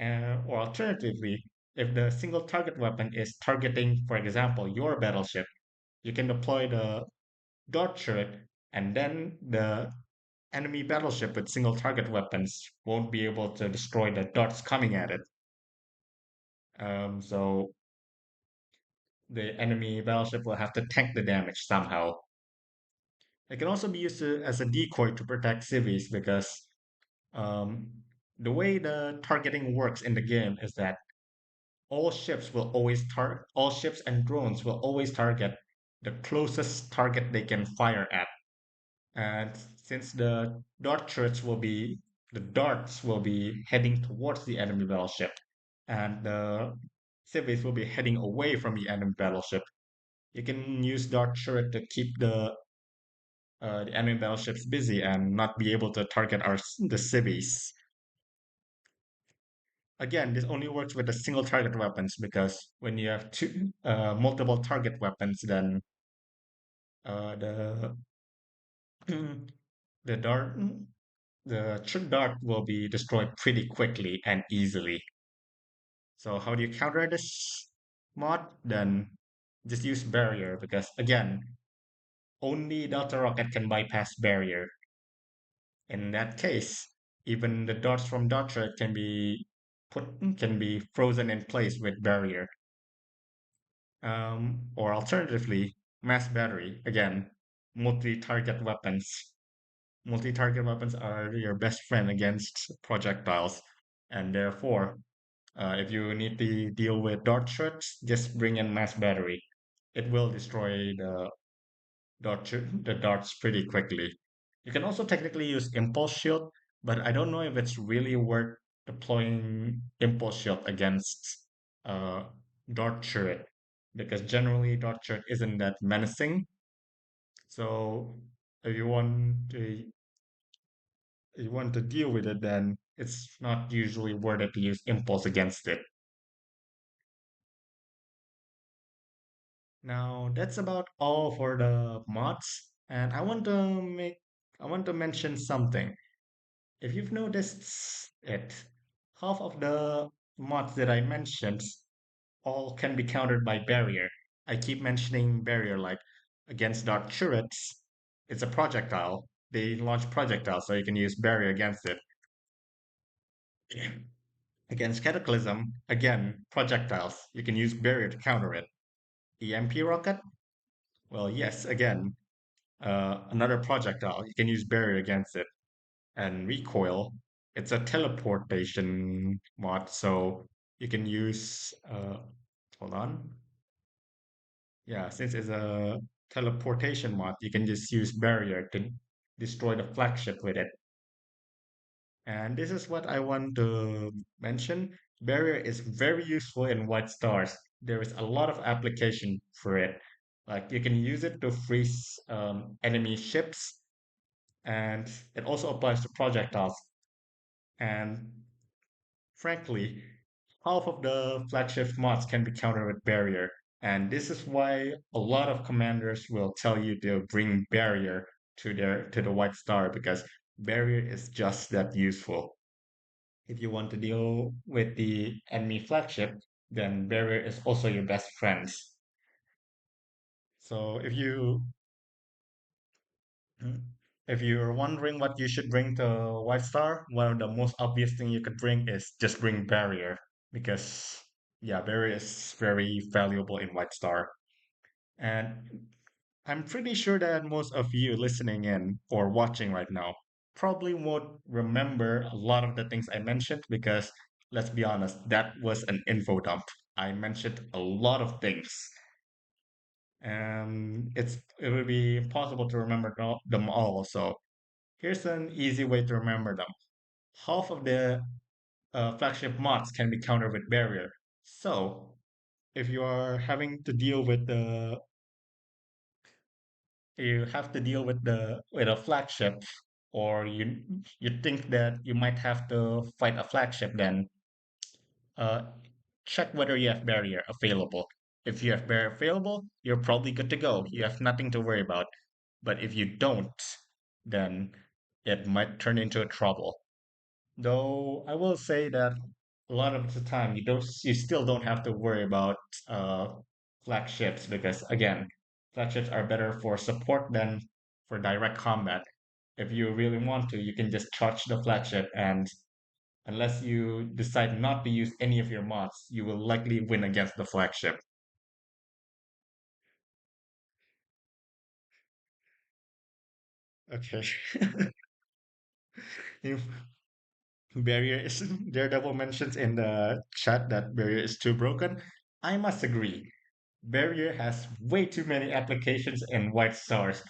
Or alternatively, if the single target weapon is targeting, for example, your battleship, you can deploy the dart turret, and then the enemy battleship with single target weapons won't be able to destroy the darts coming at it. So the enemy battleship will have to tank the damage somehow. It can also be used as a decoy to protect civis because um, the way the targeting works in the game is that all ships and drones will always target the closest target they can fire at. And since the darts will be heading towards the enemy battleship, and the civvies will be heading away from the enemy battleship, you can use dart turret to keep the enemy battleships busy and not be able to target the civvies. Again, this only works with the single target weapons because when you have multiple target weapons, then the the dart the trick dart will be destroyed pretty quickly and easily. So how do you counter this mod? Then just use barrier because again, only Delta Rocket can bypass barrier. In that case, even the darts from Dartra can be frozen in place with barrier. Or alternatively, mass battery. Again, multi-target weapons. Multi-target weapons are your best friend against projectiles, and therefore, if you need to deal with dart shots, just bring in mass battery. It will destroy the darts pretty quickly. You can also technically use impulse shield, but I don't know if it's really worth deploying impulse shield against uh, dart turret because generally dart turret isn't that menacing. So if you want to deal with it, then it's not usually worth it to use impulse against it. Now that's about all for the mods, and I want to mention something. If you've noticed it, half of the mods that I mentioned all can be countered by barrier. I keep mentioning barrier like against dark turrets, it's a projectile. They launch projectiles, so you can use barrier against it. Against cataclysm, again, projectiles. You can use barrier to counter it. EMP rocket? Well, yes, again, another projectile. You can use barrier against it. And recoil, it's a teleportation mod, so you can use hold on. Yeah, since it's a teleportation mod, you can just use barrier to destroy the flagship with it. And this is what I want to mention. Barrier is very useful in white stars. There is a lot of application for it. Like you can use it to freeze enemy ships, and it also applies to projectiles. And frankly, half of the flagship mods can be countered with barrier. And this is why a lot of commanders will tell you to bring barrier to the white star because barrier is just that useful. If you want to deal with the enemy flagship, then barrier is also your best friend. So if you're wondering what you should bring to White Star, one of the most obvious thing you could bring is just bring barrier because yeah, barrier is very valuable in White Star. And I'm pretty sure that most of you listening in or watching right now probably won't remember a lot of the things I mentioned because let's be honest, that was an info dump. I mentioned a lot of things and it will be impossible to remember them all. So here's an easy way to remember them. Half of the flagship mods can be countered with barrier. So if you are having to deal with the you have to deal with the with a flagship or you think that you might have to fight a flagship, then uh, check whether you have barrier available. If you have barrier available, you're probably good to go. You have nothing to worry about. But if you don't, then it might turn into a trouble. Though I will say that a lot of the time you still don't have to worry about uh, flagships because again, flagships are better for support than for direct combat. If you really want to, you can just charge the flagship, and unless you decide not to use any of your mods, you will likely win against the flagship. Okay. If barrier is Daredevil mentions in the chat that barrier is too broken. I must agree. Barrier has way too many applications in White Stars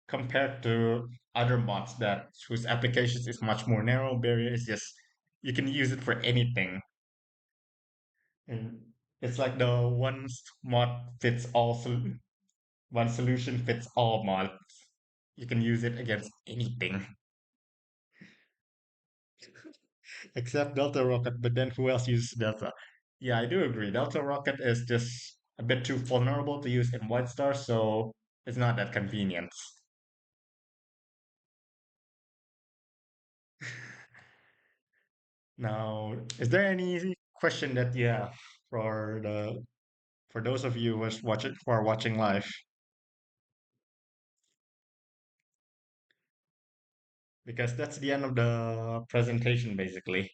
compared to other mods that whose applications is much more narrow. Barrier is just you can use it for anything. And it's like the mod fits all one solution fits all mods. You can use it against anything except Delta Rocket, but then who else uses Delta? Yeah, I do agree. Delta Rocket is just a bit too vulnerable to use in White Star, so it's not that convenient. Now, is there any question that you have for those of you who are watching live? because that's the end of the presentation, basically.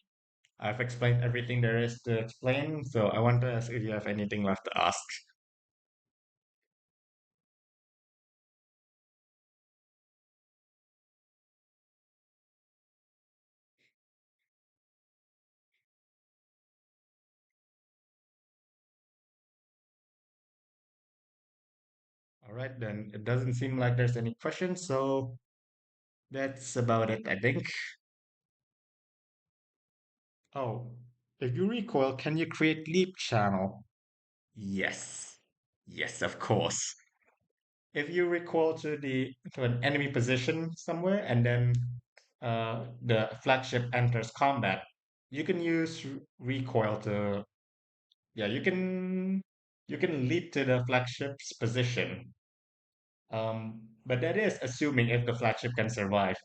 I've explained everything there is to explain, so I want to ask if you have anything left to ask. All right, then it doesn't seem like there's any questions, so that's about it, I think. Oh, if you recoil, can you create leap channel? Yes. Yes, of course. If you recoil to an enemy position somewhere and then the flagship enters combat, you can use recoil to yeah, you can leap to the flagship's position. But that is assuming if the flagship can survive.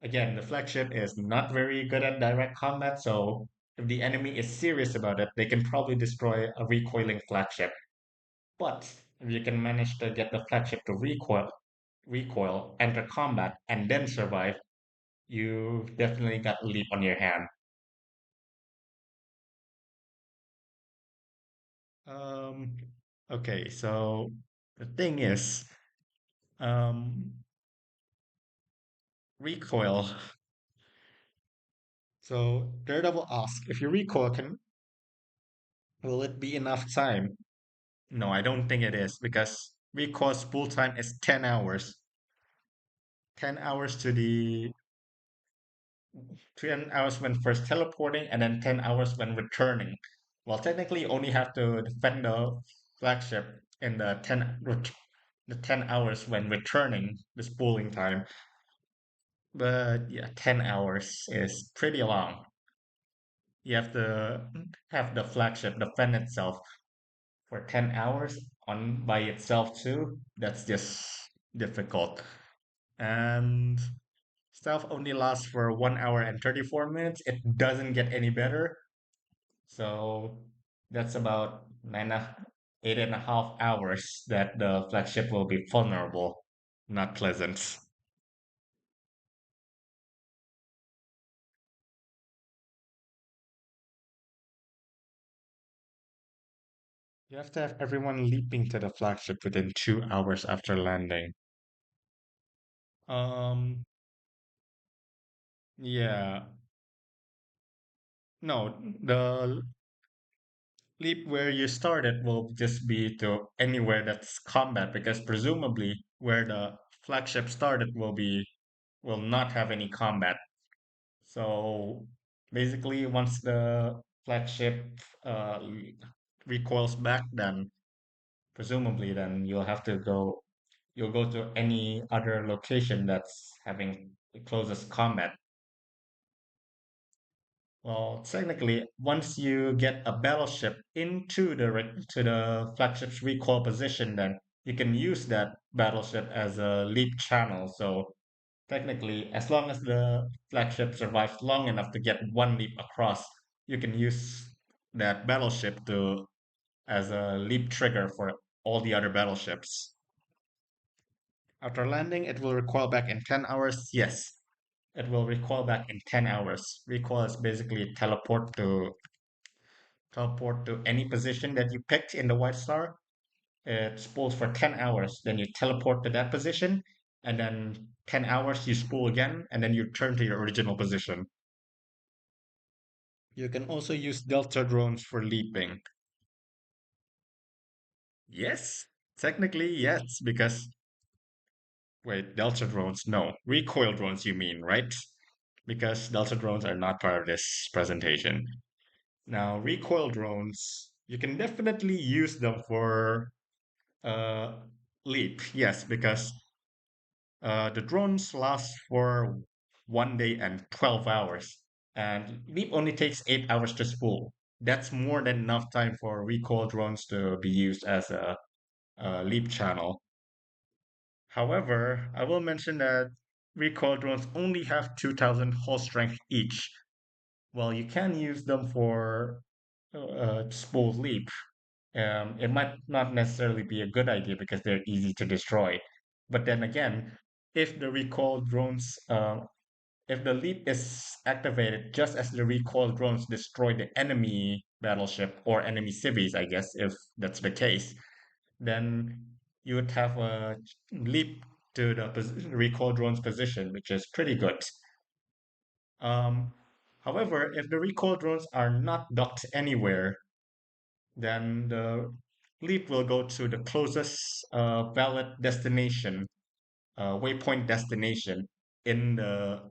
Again, the flagship is not very good at direct combat, so if the enemy is serious about it, they can probably destroy a recoiling flagship. But if you can manage to get the flagship to recoil, enter combat, and then survive, you've definitely got a leap on your hand. Um, okay, so the thing is, um, recoil. So Daredevil asks, if you recoil, can will it be enough time? No, I don't think it is because recoil spool time is 10 hours. 10 hours to the 10 hours when first teleporting and then 10 hours when returning. Well, technically you only have to defend the flagship in the 10 hours when returning the spooling time. But yeah, 10 hours is pretty long. You have to have the flagship defend itself for 10 hours on by itself too. That's just difficult. And stealth only lasts for 1 hour and 34 minutes. It doesn't get any better. So that's about 8.5 hours that the flagship will be vulnerable. Not pleasant. You have to have everyone leaping to the flagship within 2 hours after landing. Um, yeah. No, the leap where you started will just be to anywhere that's combat because presumably where the flagship started will not have any combat. So basically, once the flagship uh, recoils back, then presumably then you'll go to any other location that's having the closest combat. Well, technically, once you get a battleship into to the flagship's recoil position, then you can use that battleship as a leap channel. So technically, as long as the flagship survives long enough to get one leap across, you can use that battleship to as a leap trigger for all the other battleships. After landing, it will recoil back in 10 hours. Yes, it will recoil back in 10 hours. Recoil is basically teleport to any position that you picked in the White Star. It spools for 10 hours. Then you teleport to that position, and then 10 hours you spool again, and then you return to your original position. You can also use Delta drones for leaping. Yes, technically, yes, because wait, Delta drones? No, recoil drones, you mean, right? Because Delta drones are not part of this presentation. Now, recoil drones, you can definitely use them for uh, leap, yes, because the drones last for 1 day and 12 hours, and leap only takes 8 hours to spool. That's more than enough time for recoil drones to be used as a leap channel. However, I will mention that recoil drones only have 2,000 hull strength each. While you can use them for spool leap, it might not necessarily be a good idea because they're easy to destroy. But then again, if the recoil drones if the leap is activated just as the recoil drones destroy the enemy battleship or enemy cities, I guess, if that's the case, then you would have a leap to the recoil drone's position, which is pretty good. Um, However, if the recoil drones are not docked anywhere, then the leap will go to the closest valid destination, waypoint destination in the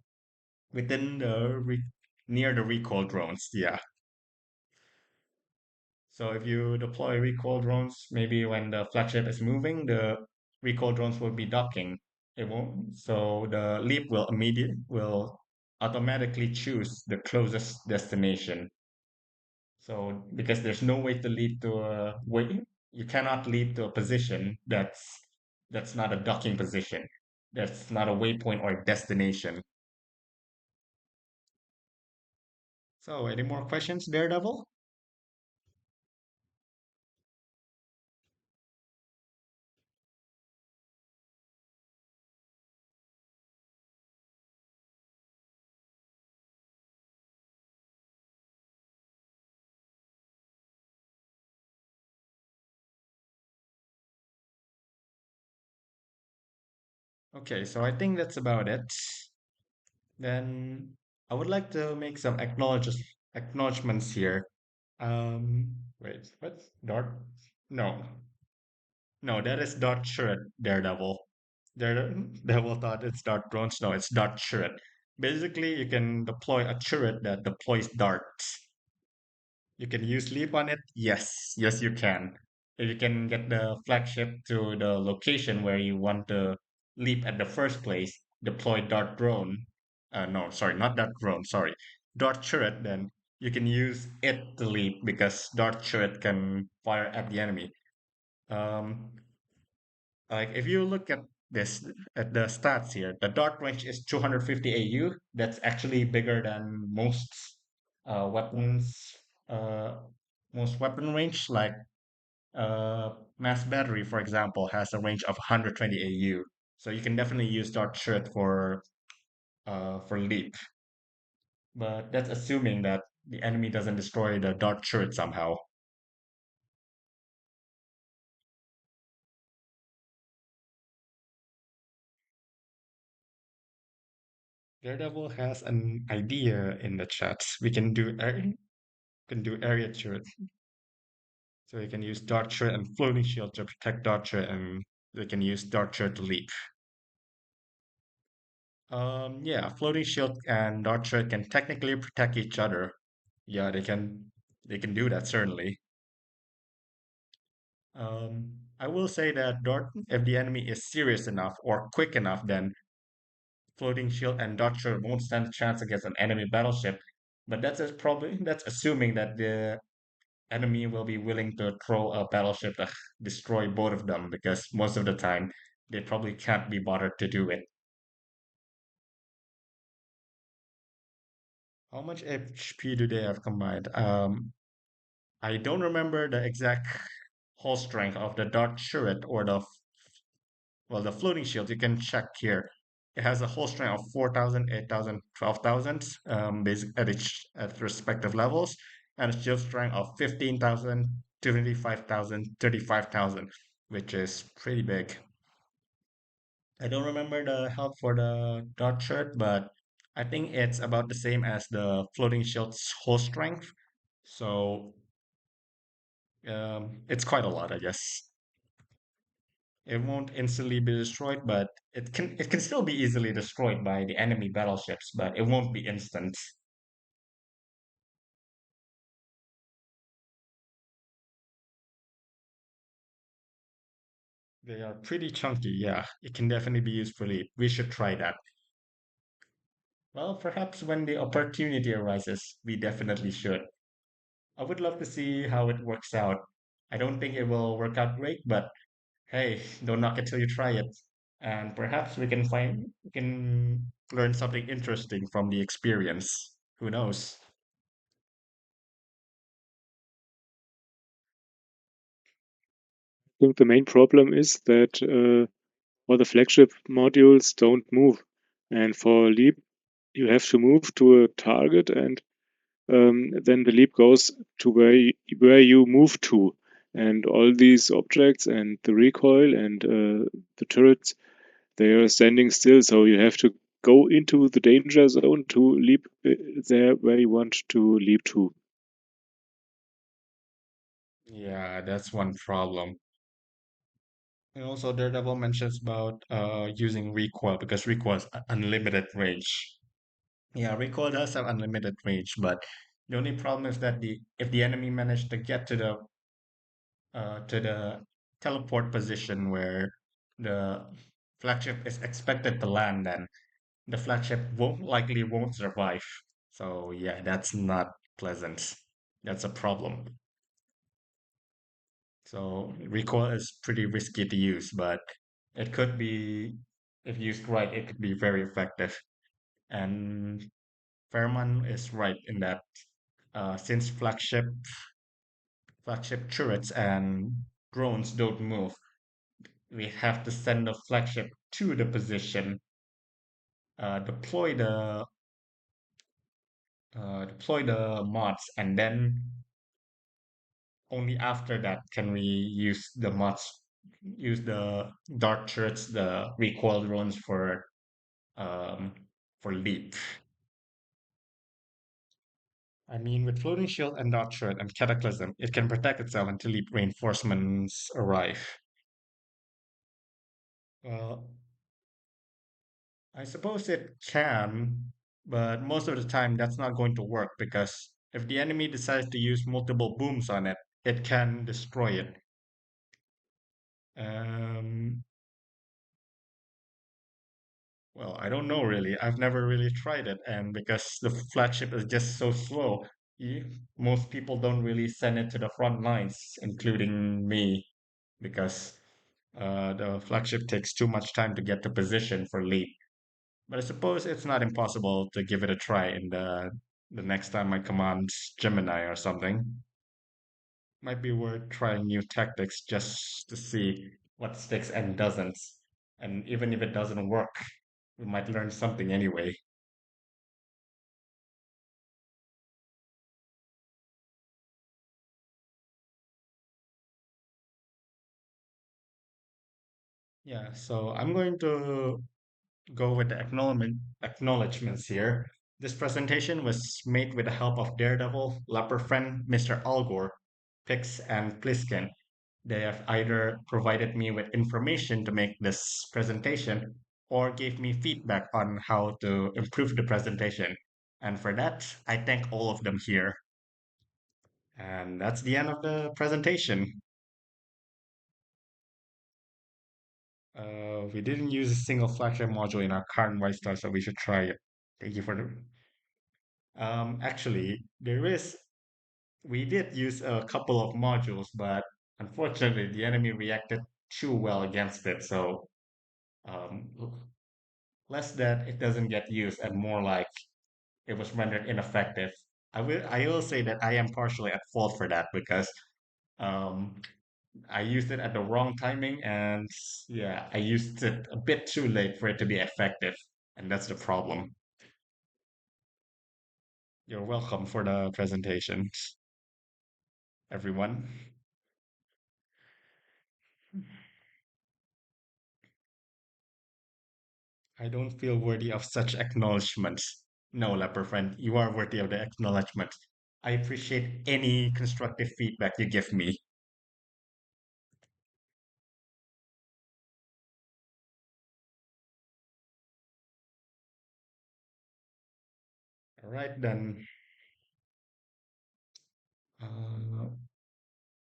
within the near the recoil drones. Yeah. So if you deploy recoil drones, maybe when the flagship is moving, the recoil drones will be docking. It won't. So the leap will automatically choose the closest destination. So because there's no way to lead to a way, you cannot lead to a position that's not a docking position. That's not a waypoint or a destination. So any more questions, Daredevil? Okay, so I think that's about it. Then I would like to make some acknowledgements here. Wait, what? Dart? No, no, that is Dart Shirt, Daredevil. Daredevil thought it's Dart drones. No, it's Dart Shirt. Basically, you can deploy a turret that deploys darts. You can use leap on it. Yes, yes, you can. If you can get the flagship to the location where you want to leap at the first place, deploy dart drone. No, sorry, not dart drone. Sorry, dart turret. Then you can use it to leap because dart turret can fire at the enemy. Um, like if you look at this at the stats here, the dart range is 250 AU. That's actually bigger than weapons. Uh, Most weapon range, like mass battery, for example, has a range of 120 AU. So you can definitely use dart shirt for leap. But that's assuming that the enemy doesn't destroy the dart shirt somehow. Daredevil has an idea in the chat. We can do area turret. So you can use dart shirt and floating shield to protect dart shirt, and they can use dart shirt to leap. Yeah, floating shield and dart shirt can technically protect each other. Yeah, they can do that certainly. I will say that dart if the enemy is serious enough or quick enough, then floating shield and dart shield won't stand a chance against an enemy battleship. But that's assuming that the enemy will be willing to throw a battleship to destroy both of them because most of the time they probably can't be bothered to do it. How much HP do they have combined? I don't remember the exact hull strength of the dart turret or the floating shield. You can check here. It has a hull strength of 4,000, 8,000, 12,000, basic at respective levels, and a shield strength of 15,000, 25,000, 35,000, which is pretty big. I don't remember the health for the dart shirt, but I think it's about the same as the floating shield's whole strength. So it's quite a lot, I guess. It won't instantly be destroyed, but it can still be easily destroyed by the enemy battleships, but it won't be instant. They are pretty chunky, yeah. It can definitely be used for lead. We should try that. Well, perhaps when the opportunity arises, we definitely should. I would love to see how it works out. I don't think it will work out great, but hey, don't knock it till you try it. And perhaps we can learn something interesting from the experience. Who knows? I think the main problem is that all the flagship modules don't move. And for Leap, You have to move to a target, and then the leap goes to where you move to. And all these objects and the recoil and the turrets, they are standing still. So you have to go into the danger zone to leap there where you want to leap to. Yeah, that's one problem. And also Daredevil mentions about using recoil because recoil is unlimited range. Yeah, recoil does have unlimited range, but the only problem is that the if the enemy managed to get to the teleport position where the flagship is expected to land, then the flagship won't survive. So yeah, that's not pleasant. That's a problem. So recoil is pretty risky to use, but it could be, if used right, it could be very effective. And Fairman is right in that since flagship turrets and drones don't move, we have to send the flagship to the position, deploy the mods, and then only after that can we use the dart turrets, the recoil drones um, for leap. I mean, with floating shield and dart turret and cataclysm, it can protect itself until leap reinforcements arrive. Well, I suppose it can, but most of the time that's not going to work because if the enemy decides to use multiple booms on it, it can destroy it. Um, well, I don't know really. I've never really tried it, and because the flagship is just so slow, most people don't really send it to the front lines, including me, because the flagship takes too much time to get to position for lead. But I suppose it's not impossible to give it a try in the next time I command Gemini or something. Might be worth trying new tactics just to see what sticks and doesn't. And even if it doesn't work, we might learn something anyway. Yeah, so I'm going to go with the acknowledgements here. This presentation was made with the help of Daredevil, Leper Friend, Mr. Algor, Pix, and Pliskin. They have either provided me with information to make this presentation or gave me feedback on how to improve the presentation. And for that, I thank all of them here. And that's the end of the presentation. We didn't use a single Flagship module in our current White Star, so we should try it. Thank you for the. Actually, we did use a couple of modules, but unfortunately, the enemy reacted too well against it. So, um, less that it doesn't get used and more like it was rendered ineffective. I will say that I am partially at fault for that because um, I used it at the wrong timing and yeah, I used it a bit too late for it to be effective, and that's the problem. You're welcome for the presentation, everyone. I don't feel worthy of such acknowledgments. No, leper friend, you are worthy of the acknowledgement. I appreciate any constructive feedback you give me. All right, then.